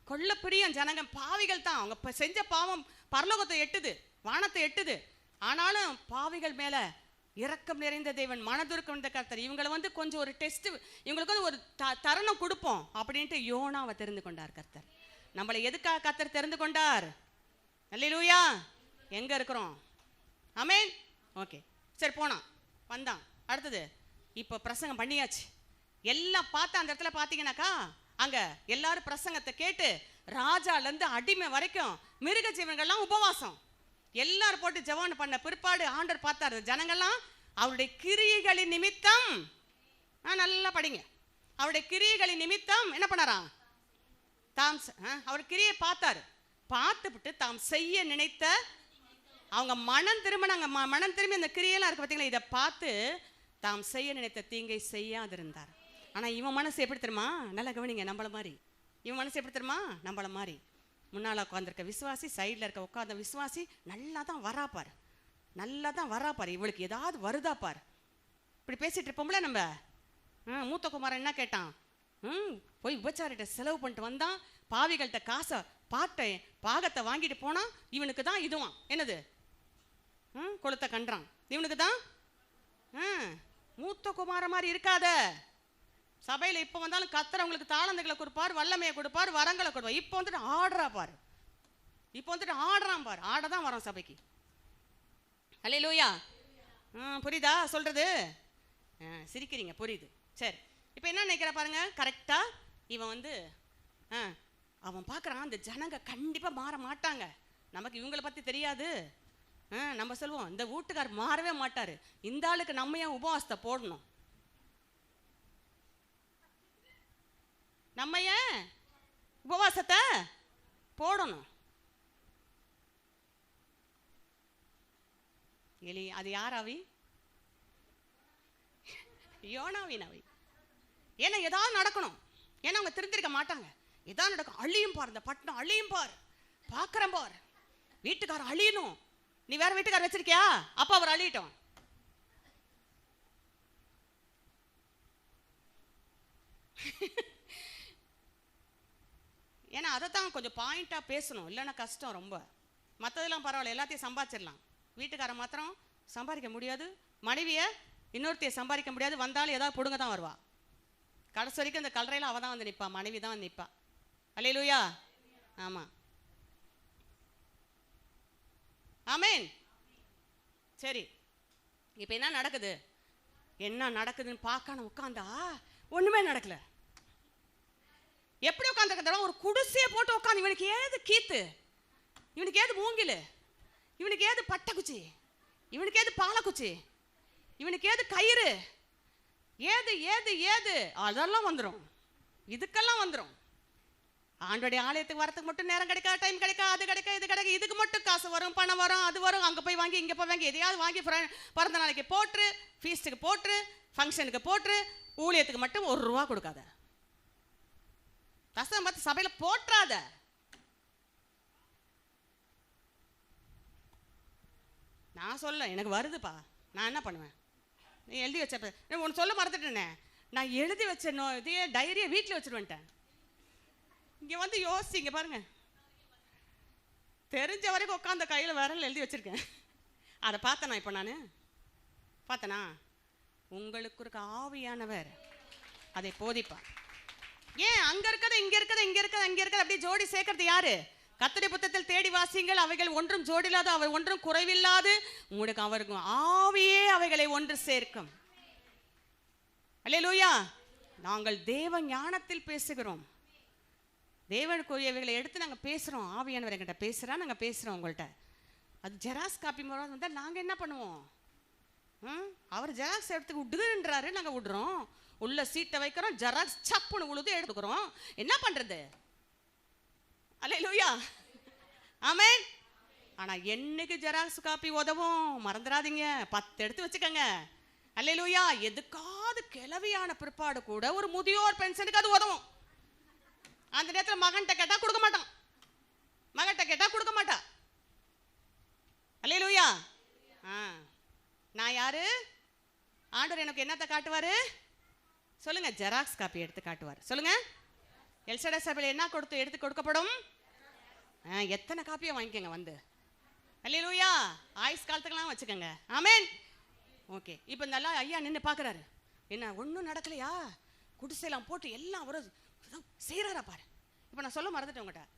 கொள்ள பிரியம். ஜனங்க பாவிகள் தான், அவங்க செஞ்ச பாவம் பரலோகத்தை எட்டுது, வானத்தை எட்டுது. ஆனாலும் பாவிகள் மேல இரக்கம் நிறைந்த தேவன், மனதுருக்கம் நிறைந்த கர்த்தர். இவங்களை வந்து கொஞ்சம் ஒரு டெஸ்ட், இவங்களுக்கு வந்து ஒரு தருணம் கொடுப்போம் அப்படின்ட்டு யோனாவை தெரிந்து கொண்டார் கர்த்தர். நம்மளை எதுக்காக கர்த்தர் தெரிந்து கொண்டார்? அல்லேலூயா. எங்க இருக்கிறோம்? ஆமென். ஓகே, சரி போனான் வந்தான். அடுத்தது இப்போ பிரசங்கம் பண்ணியாச்சு. எல்லாம் பார்த்து அந்த இடத்துல பார்த்தீங்கன்னாக்கா அங்க எல்லாரும் பிரசங்கத்தை கேட்டு ராஜாலேருந்து அடிமை வரைக்கும் மிருக ஜீவன்கள்லாம் உபவாசம். எல்லாரும் போட்டு ஜெபம் பண்ண பிற்பாடு ஆண்டவர் பார்த்தாரு, ஜனங்கள்லாம் அவருடைய கிரியைகளின் நிமித்தம், நல்லா படிங்க, அவருடைய கிரியைகளின் நிமித்தம் என்ன பண்ணாராம்? தாம் அவர் கிரியை பார்த்தாரு. பார்த்துவிட்டு தாம் செய்ய நினைத்த, அவங்க மனம் திரும்பினாங்க. மனம் திரும்பி அந்த கிரியெல்லாம் இருக்கு பார்த்தீங்களா, இதை பார்த்து தாம் செய்ய நினைத்த தீங்கை செய்யாதிருந்தார். ஆனால் இவன் மனசு எப்படி தெரியுமா? நல்லா கவனிங்க. நம்மள மாதிரி இவன் மனசு எப்படி தெரியுமா? நம்மள மாதிரி முன்னால் உட்காந்துருக்க விசுவாசி, சைடில் இருக்க உட்காந்த விசுவாசி நல்லா தான் வராப்பார், நல்லா தான் வராப்பார். இவளுக்கு ஏதாவது வருதாப்பார். இப்படி பேசிட்டு இருப்போம்ல நம்ம. மூத்த குமாரன் என்ன கேட்டான்? போய் விபச்சாரிட்ட செலவு பண்ணிட்டு வந்தான், பாவிகள்கிட்ட காசை பாகத்தை வாங்கிட்டு போனா, இவனுக்கு தான் இதுவான் என்னது கொளுத்த கன்றான், இவனுக்கு தான். மூத்த குமார மாதிரி இருக்காத. சபையில் இப்போ வந்தாலும் கர்த்தர் உங்களுக்கு தாளந்துகளை கொடுப்பார், வல்லமையை கொடுப்பார், வரங்களை கொடுப்பார். இப்போ வந்துட்டு ஆடுறா பாரு, இப்போ வந்துட்டு ஆடுறான் பாரு. ஆட தான் வரோம் சபைக்கு. அல்லேலூயா. புரியுதா சொல்றது? சிரிக்கிறீங்க, புரியுது. சரி, இப்போ என்ன நினைக்கிற பாருங்க. கரெக்டா இவன் வந்து அவன் பார்க்குறான், அந்த ஜனங்க கண்டிப்பாக மாற மாட்டாங்க, நமக்கு இவங்களை பற்றி தெரியாது. நம்ம சொல்லுவோம் இந்த வீட்டுக்கார் மாறவே மாட்டார், இந்த ஆளுக்கு நம்ம ஏன் உபவாசத்தை போடணும், நம்ம ஏன் உபவாசத்தை போடணும். அது யார் ஆவி? யோனாவின் ஆவி. ஏன்னா ஏதாவது நடக்கணும், ஏன்னா அவங்க திருந்திருக்க மாட்டாங்க. ஏதாவது நடக்கும், அழியும் பார், இந்த பட்டணம் அழியும் பார், பார்க்குறேன் பார், வீட்டுக்காரர் அழியணும். நீ வேற வீட்டுக்காரர் வச்சிருக்கியா? அப்பா அவர் அழியட்டும். ஏன்னா அதை தான் கொஞ்சம் பாயிண்டாக பேசணும், இல்லைன்னா கஷ்டம் ரொம்ப. மற்றதெல்லாம் பரவாயில்ல, எல்லாத்தையும் சம்பாதிச்சிடலாம். வீட்டுக்காரன் மாத்திரம் சம்பாதிக்க முடியாது, மனைவியை இன்னொருத்தையை சம்பாதிக்க முடியாது. வந்தாலும் ஏதாவது பிடுங்க தான் வருவா. கடைசி வரைக்கும் இந்த கல்லறையில் அவள் தான் வந்து நிற்பா, மனைவி தான் வந்து நிற்பா. அல்லேலூயா. ஆமாம், ஆமேன். சரி, இப்போ என்ன நடக்குது? என்ன நடக்குதுன்னு பார்க்க உட்காந்தா ஒன்றுமே நடக்கல. எப்படி உட்காந்துருக்க? ஒரு குடிசையை போட்டு உட்காந்து, இவனுக்கு ஏது கீத்து, இவனுக்கு ஏது மூங்கில், இவனுக்கு ஏது பட்டைக்குச்சி, இவனுக்கு ஏது பாலக்குச்சி, இவனுக்கு ஏது கயிறு, ஏது ஏது ஏது அதெல்லாம் வந்துடும், இதுக்கெல்லாம் வந்துடும். ஆண்டோடைய ஆலயத்துக்கு வரத்துக்கு மட்டும் நேரம் கிடைக்கா, டைம் கிடைக்கா, அது கிடைக்க இது கிடைக்க, இதுக்கு மட்டும் காசு வரும், பணம் வரும், அது வரும், அங்கே போய் வாங்கி இங்கே போய் வாங்கி எதையாவது வாங்கி பிறந்த நாளைக்கு போட்டு, ஃபீஸ்ட்டுக்கு போட்டு, ஃபங்க்ஷனுக்கு போட்டு, ஊழியத்துக்கு மட்டும் ₹1 கொடுக்காத, தசம் பார்த்து சபையில் போற்றாத. நான் சொல்ல எனக்கு வருதுப்பா, நான் என்ன பண்ணுவேன்? நீ எழுதி வச்ச ஒன்று சொல்ல மறந்துட்டேனே, நான் எழுதி வச்ச இதையே டைரியை வீட்டில் வச்சுருவேன்ட்டேன். இங்கே வந்து யோசிங்க பாருங்க, தெரிஞ்ச வரைக்கும் உட்காந்த கையில் விரல் எழுதி வச்சுருக்கேன். அதை பார்த்தேனா? இப்போ நான் பார்த்தனா? உங்களுக்கு இருக்க ஆவியானவர் அதை போதிப்பார். ஏன் அங்கே இருக்கதை இங்கே இருக்கதை இங்கே இருக்கதை அங்கே இருக்கிறது அப்படியே ஜோடி சேர்க்கறது யாரு? கர்த்தருடைய புத்தகத்தில் தேடி வாசிங்கள், அவைகள் ஒன்றும் ஜோடில்லாது, அவை ஒன்றும் குறைவில்லாது, உங்களுக்கு அவருக்கும் ஆவியே அவைகளை ஒன்று சேர்க்கும். அல்லேலூயா. நாங்கள் தேவ ஞானத்தில் பேசுகிறோம், தேவனுக்குரியவைகளை எடுத்து நாங்கள் பேசுகிறோம். ஆவியானவர் என்கிட்ட பேசுகிறா, நாங்கள் பேசுகிறோம் உங்கள்கிட்ட. அது ஜெராக்ஸ் காப்பி முறை வந்தால் நாங்கள் என்ன பண்ணுவோம்? அவர் ஜெராக்ஸ் எடுத்து விடுன்றாரு, நாங்கள் விடுறோம். உள்ள சீட்டை வைக்கிறோம், ஜெராக்ஸ் சப்புன்னு உழுது எடுத்துக்கிறோம். என்ன பண்ணுறது? அல்லேலூயா, ஆமென். ஆனால் என்னைக்கு ஜெராக்ஸ் காப்பி உதவும் மறந்துடாதீங்க, 10 எடுத்து வச்சுக்கோங்க. அல்லேலூயா. எதுக்காவது கிளவியான பிற்பாடு கூட ஒரு முதியோர் பென்ஷனுக்கு அது உதவும். அந்த நேரத்தில் மகன்கிட்ட கேட்டால் கொடுக்க மாட்டான், மகன்கிட்ட கேட்டால் கொடுக்க மாட்டா. அல்லேலூயா. நான் யாரு? ஆண்டவர் எனக்கு என்னத்தை காட்டுவார் சொல்லுங்க? ஜெராக்ஸ் காப்பி எடுத்து காட்டுவார். சொல்லுங்க. எல்சடா சபையில் என்ன கொடுத்து எடுத்து கொடுக்கப்படும்? எத்தனை காப்பியை வாங்கிக்கோங்க வந்து. அல்லேலூயா. ஆயுஸ் காலத்துக்கெல்லாம் வச்சுக்கோங்க. ஆமென். ஓகே. இப்போ நல்லா ஐயா நின்று பார்க்குறாரு, என்ன ஒன்றும் நடக்கலையா? குடிசையெல்லாம் போட்டு எல்லாம் ஒரு செய்கிறாரா பாரு. இப்போ நான் சொல்ல மறந்துட்டேன் உங்கள்கிட்ட,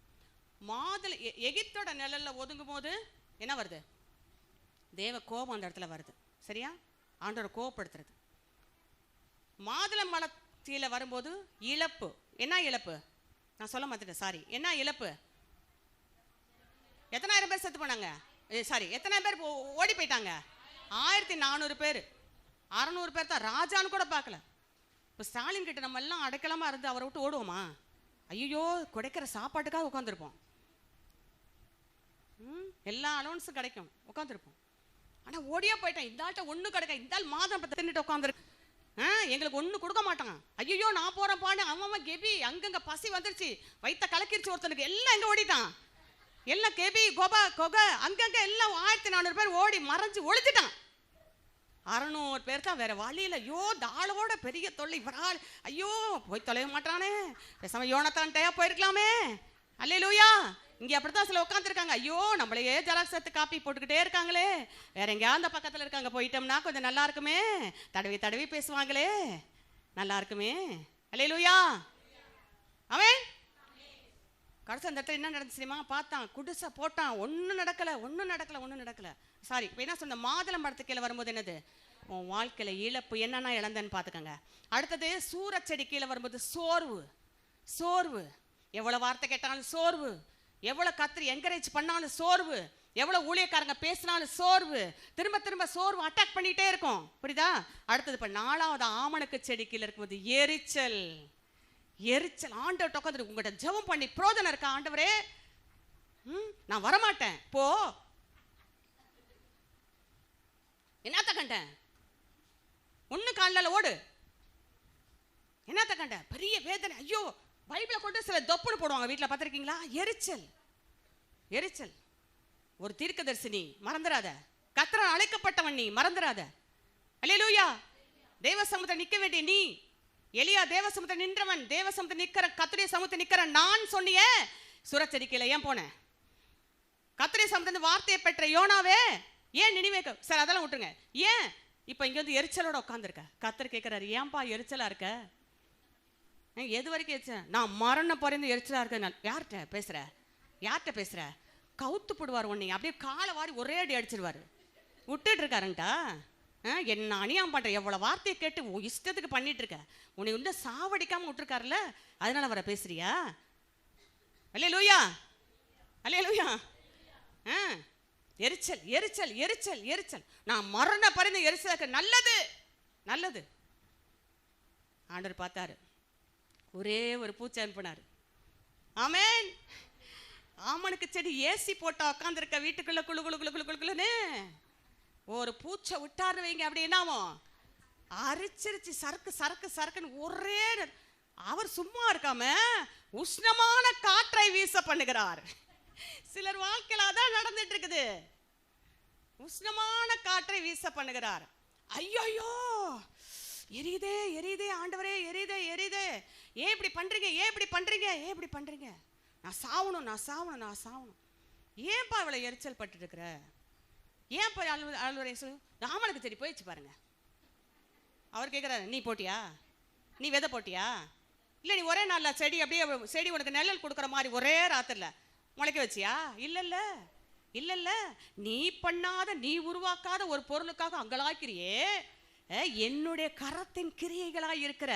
மாதல் எகிப்தோட நிழலில் ஒதுங்கும் போது என்ன வருது? தேவ கோபம் அந்த இடத்துல வருது. சரியா? ஆண்டவர் கோபப்படுத்துறது. மாதுளை மலத்தில வரும்போது இழப்பு. என்ன இழப்பு? நான் சொல்ல மாட்டேன், சாரி. என்ன இழப்பு? எத்தனாயிரம் பேர் செத்து போனாங்க? சாரி, எத்தனாயிரம் பேர் ஓடி போயிட்டாங்க? 1400 பேர். 600 பேர் தான், ராஜான்னு கூட பார்க்கல. இப்போ ஸ்டாலின் கிட்ட நம்ம எல்லாம் அடைக்கலாமா இருந்து அவரை விட்டு ஓடுவோமா? ஐயோ, கிடைக்கிற சாப்பாட்டுக்காக உட்காந்துருப்போம். எல்லா அலோன்ஸும் கிடைக்கும், உட்காந்துருப்போம். ஆனால் ஓடியே போயிட்டேன். இந்த ஆள்கிட்ட ஒன்றும் கிடைக்க, இந்த ஆள் மாதம் தின்னுட்டு உட்காந்துருக்கு, எங்களுக்கு ஒன்றும் கொடுக்க மாட்டாங்க. ஐயோ நான் போகிறேன் பாடு, அவன் கெபி அங்கங்கே பசி வந்துருச்சு, வயிற்ற கலக்கிருச்சு ஒருத்தனுக்கு, எல்லாம் எங்கே ஓடிட்டான்? எல்லாம் கெபி கொபா கொகை அங்கங்கே எல்லாம் 1400 பேர் ஓடி மறைஞ்சு ஒழிச்சிட்டான். 600 பேர் தான் வேற வழியில். ஐயோ தாளவோட பெரிய தொல்லை இவரால், ஐயோ போய் தொலைய மாட்டானே, பேசாம யோனத்தான்டையா போயிருக்கலாமே. அல்லேலூயா. இங்கே அப்படித்தான் சில உட்காந்துருக்காங்க, ஐயோ நம்மளையே ஜெராக்ஸ் எடுத்து காப்பி போட்டுக்கிட்டே இருக்காங்களே, வேற எங்கேயா அந்த பக்கத்தில் இருக்காங்க, போயிட்டோம்னா கொஞ்சம் நல்லா இருக்குமே, தடவி தடவி பேசுவாங்களே, நல்லா இருக்குமே. அல்லேலூயா. அவன் கடைசி அந்த இடத்துல என்ன நடந்துச்சு தெரியுமா? பார்த்தான், குடிசை போட்டான், ஒன்றும் நடக்கலை. சாரி, இப்போ என்ன சொன்ன? மாதுளை மரத்து கீழே வரும்போது என்னது? உன் வாழ்க்கையில் இழப்பு என்னன்னா இழந்தன்னு பார்த்துக்கோங்க. அடுத்தது சூரச்செடி கீழே வரும்போது சோர்வு. எவ்வளோ வார்த்தை கேட்டாலும் சோர்வு, எவ்வளோ கத்திரி என்கரேஜ் பண்ணாலும் சோர்வு, எவ்வளோ ஊழியக்காரங்க பேசினாலும் சோர்வு, திரும்ப திரும்ப சோர்வு அட்டாக் பண்ணிகிட்டே இருக்கும். புரியுதா? அடுத்தது இப்போ 4வது ஆமணக்கு செடி கீழே இருக்கும்போது எரிச்சல். ஆண்டவர் உட்காந்து உங்கள்கிட்ட ஜெபம் பண்ணி பிரோதனம் இருக்கா? ஆண்டவரே நான் வரமாட்டேன் போ. என்னத்த கண்டேன்? ஒண்ணு காலில் ஓடு. என்னத்த கண்டேன்? பெரிய வேதனை. ஐயோ, பைபிளை கொண்டு சில தொப்புன்னு போடுவாங்க வீட்டில், பார்த்துருக்கீங்களா? எரிச்சல். ஒரு தீர்க்கதரிசினி மறந்துடாத, கர்த்தரால் அழைக்கப்பட்டவன் நீ மறந்துடாத. அல்லேலூயா. தேவ சமூகத்தை நிற்க வேண்டிய நீ. எலியா தேவ சமூகத்தை நின்றவன், தேவ சமூகத்தை நிற்கிற, கர்த்தருடைய சமூகத்தை நிற்கிற நான் சொன்னியே சுரச்செடிக்கையில் ஏன் போனேன்? கர்த்தருடைய சமூகத்தை வார்த்தையை பெற்ற யோனாவே ஏன் நினைவே? சார் அதெல்லாம் விட்டுருங்க. ஏன் இப்போ இங்கே வந்து எரிச்சலோட உட்காந்துருக்க? கர்த்தர் கேட்குறாரு, ஏன்பா எரிச்சலா இருக்க? எது வரைக்கும் எரிச்சல்? நான் மரணம் பறிந்து எரிச்சலா இருக்கேன். யார்கிட்ட பேசுற? கவுத்து போடுவார் உன்னை, அப்படியே காலை வாரி ஒரே அடி அடிச்சிருவாரு. விட்டுட்டு இருக்காருன்ட்டா என்ன அநியாயம் பண்ற, எவ்வளவு வார்த்தையை கேட்டு இஷ்டத்துக்கு பண்ணிட்டு இருக்க, உன்னை வந்து சாவடிக்காம விட்டுருக்காருல்ல, அதனால வர பேசுறியா? அல்லேலூயா. எரிச்சல். நான் மரண பறிந்து எரிச்சலுக்கு நல்லது. ஆண்டவர் பார்த்தாரு, ஒரே ஒரு பூச்சி அனுப்பினார். ஆமென். ஆமனுக்கு செடி ஏசி போட்டா உட்காந்துருக்க வீட்டுக்குள்ள குளு குளு குளு குளு குளுன்னு ஒரு பூச்சை விட்டாரு வைங்க, அப்படி என்னாமோ அரிச்சிருச்சு சறுக்கு சறுக்கு சறுக்குன்னு ஒரே. அவர் சும்மா இருக்காம உஷ்ணமான காற்றை வீச பண்ணுகிறார். சிலர் வாழ்க்கையில அதான் நடந்துட்டு இருக்குது. உஷ்ணமான காற்றை வீச பண்ணுகிறார். ஐயோ எரியுதே எரியுதே ஆண்டவரே, எரியுதே எரியுதே, ஏன் இப்படி பண்றீங்க, ஏன் இப்படி பண்றீங்க, ஏன் இப்படி பண்றீங்க, நான் சாவணும் நான் சாவணும் நான் சாவணும், ஏன்பா இவ்வளவு எரிச்சல் பட்டு இருக்கிற, ஏன்பா அலுவலரை சொல்லு. ராமனுக்கு சரி போயிடுச்சு பாருங்க. அவர் கேட்குறாரு, நீ போட்டியா, நீ விதை போட்டியா, இல்லை நீ ஒரே நாளில் செடி அப்படியே செடி உனக்கு நிழல் கொடுக்குற மாதிரி ஒரே ராத்திரில் முளைக்க வச்சியா, இல்லைல்ல இல்லைல்ல, நீ பண்ணாத நீ உருவாக்காத ஒரு பொருளுக்காக அங்கலாய்க்கிறியே, என்னுடைய கரத்தின் கிரியைகளாக இருக்கிற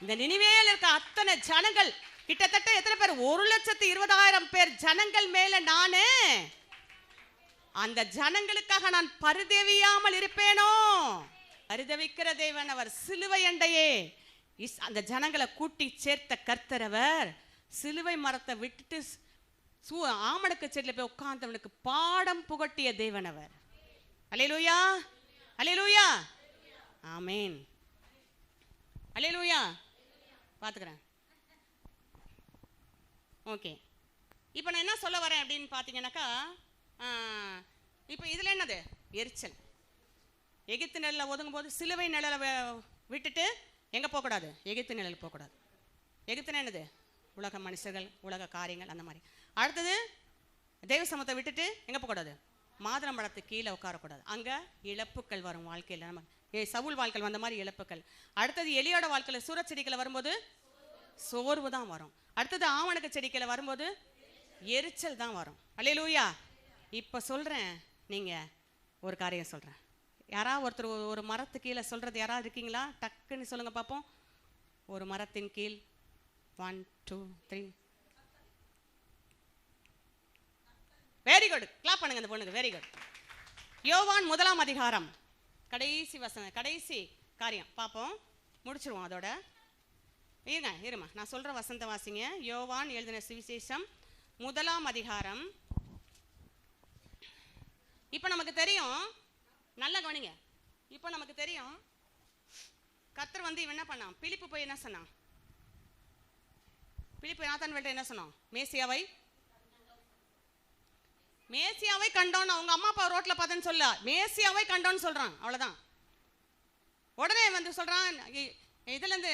இந்த நினிவேல இருக்க அத்தனை ஜனங்கள், கிட்டத்தட்ட எத்தனை பேர், 1,20,000 பேர் ஜனங்கள் மேல நானு அந்த ஜனங்களுக்காக நான் பரிதவியாமல் இருப்பேனோ. பரிதவிக்கிற தேவன் அவர். சிலுவை அண்டையே அந்த ஜனங்களை கூட்டி சேர்த்த கர்த்தர் அவர். சிலுவை மரத்தை விட்டுட்டு ஆமணக்கு செடியில் போய் உட்கார்ந்தவனுக்கு பாடம் புகட்டிய தேவன் அவர். அல்லேலூயா அல்லேலூயா ஆமேன் அல்லேலூயா. பார்த்துக்கிறேன். ஓகே, இப்போ நான் என்ன சொல்ல வரேன் அப்படின்னு பார்த்தீங்கன்னாக்கா, இப்போ இதில் என்னது எரிச்சல். எகிப்து நிழலில் ஒதுங்கும் போது சிலுவை நிழலை விட்டுட்டு எங்கே போகக்கூடாது, எகிப்து நிழல் போகக்கூடாது. எகிப்துனா என்னது, உலக மனுஷர்கள் உலக காரியங்கள் அந்த மாதிரி. அடுத்தது தெய்வ சமத்தை விட்டுட்டு எங்கே போகக்கூடாது, மாதுளம் பழத்துக்கு கீழே உட்காரக்கூடாது. அங்கே இழப்புக்கள் வரும் வாழ்க்கையில், நம்ம சவுல் வாழ்க்கையில் வந்த மாதிரி இழப்புக்கள். அடுத்தது எலியோட வாழ்க்கையில் சூரச்செடிகளை வரும்போது சோர்வு தான் வரும். அடுத்தது ஆவணக்கு செடிகளை வரும்போது எரிச்சல் தான் வரும். அல்லேலூயா. இப்போ சொல்கிறேன், நீங்கள் ஒரு காரியம் சொல்கிறேன். யாராவது ஒருத்தர் ஒரு மரத்து கீழே சொல்கிறது யாராவது இருக்கீங்களா? டக்குன்னு சொல்லுங்கள் பார்ப்போம். ஒரு மரத்தின் கீழ் 1 2 3. வெரி குட், கிளாப் பண்ணுங்க அந்த பொண்ணுக்கு. Very good. யோவான் 1ஆம் அதிகாரம் கடைசி வசனம், கடைசி காரியம் பார்ப்போம், முடிச்சிருவோம் அதோட. இருமா, நான் சொல்ற வசந்த வாசிங்க. யோவான் எழுதின சுவிசேஷம் 1ஆம் அதிகாரம். இப்போ நமக்கு தெரியும், நல்லா கவனிங்க. இப்போ நமக்கு தெரியும், கர்த்தர் வந்து இவன் என்ன பண்ணான், பிலிப்பு போய் என்ன சொன்னான், பிலிப்பு நாத்தான்வேல்ட்ட என்ன சொன்னான், மேசியாவை கண்டோன்னு. அவங்க அம்மா அப்பா ரோட்ல பார்த்தேன்னு சொல்ல, மேசியாவை கண்டோன்னு சொல்றான், அவ்வளவுதான். உடனே வந்து சொல்றான், இதுல இருந்து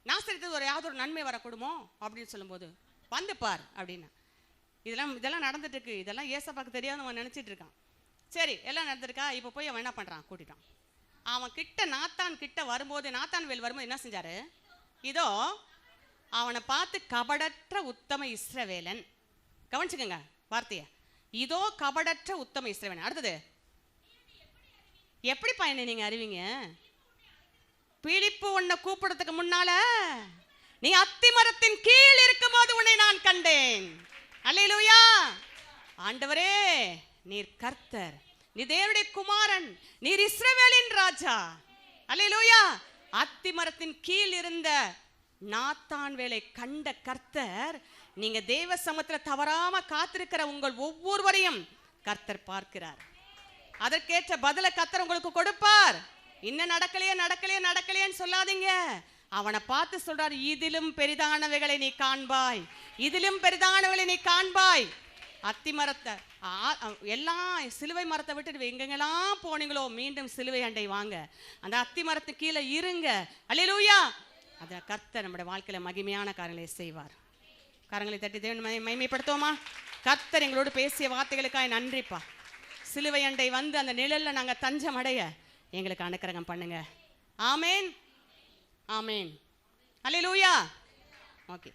நாசரேத்துக்கு ஒரு யாவது ஒரு நன்மை வரக்கூடுமோ அப்படின்னு சொல்லும்போது, வந்து பார் அப்படின்னா. இதெல்லாம் நடந்துட்டு இருக்கு, இதெல்லாம் ஏசப்பாக்கு தெரியாதவன் நினைச்சிட்டு இருக்கான். சரி, எல்லாம் நடந்திருக்கா. இப்போ போய் அவன் என்ன பண்றான், கூட்டிட்டான். அவன் கிட்ட நாத்தான் கிட்ட வரும்போது, நாத்தான்வேல் வரும்போது என்ன செஞ்சாரு, இதோ அவனை பார்த்து கபடற்ற உத்தம இஸ்ரவேலன். கவனிச்சுக்கங்க வார்த்தைய, இதோ கபடற்ற உத்தம இஸ்ரவேலன். அடுத்தது, எப்படி பையனை நீங்க அறிவீங்க, பிலிப்பு உன்னை கூப்பிடுறதுக்கு முன்னால நீ அத்தி மரத்தின் கீழ் இருக்கும்போது உன்னை நான் கண்டேன். அல்லேலூயா. ஆண்டவரே நீர் கர்த்தர், நீ தேவனுடைய குமாரன், நீர் இஸ்ரவேலின் ராஜா. அல்லேலூயா. அத்தி மரத்தின் கீழ் இருந்த நாத்தான்வேலை கண்ட கர்த்தர், நீங்க தேவ சமத்துல தவறாம காத்திருக்கிற உங்கள் ஒவ்வொருவரையும் கர்த்தர் பார்க்கிறார். அதற்கேற்ற பதில கர்த்தர் உங்களுக்கு கொடுப்பார். இன்னும் நடக்கலையேன்னு சொல்லாதீங்க. அவனை பார்த்து சொல்றாரு, இதிலும் பெரிதானவைகளை நீ காண்பாய், இதிலும் பெரிதானவைகளை நீ காண்பாய். அத்தி மரத்தை எல்லாம் சிலுவை மரத்தை விட்டு எங்கெங்கெல்லாம் போனீங்களோ மீண்டும் சிலுவை அண்டை வாங்க, அந்த அத்தி மரத்து கீழே இருங்க. அல்லேலூயா. அத கர்த்தர் நம்முடைய வாழ்க்கையில மகிமையான காரியங்களை செய்வார். கரங்களை தட்டி தேவன் மகிமைப்படுத்துவோமா? கர்த்தர் எங்களோடு பேசிய வார்த்தைகளுக்காக நன்றிப்பா. சிலுவை அண்டை வந்து அந்த நிழல்ல நாங்க தஞ்சம் அடைய எங்களுக்கு அனுக்கிரகம் பண்ணுங்க. ஆமேன் ஆமேன். அல்லேலூயா. ஓகே.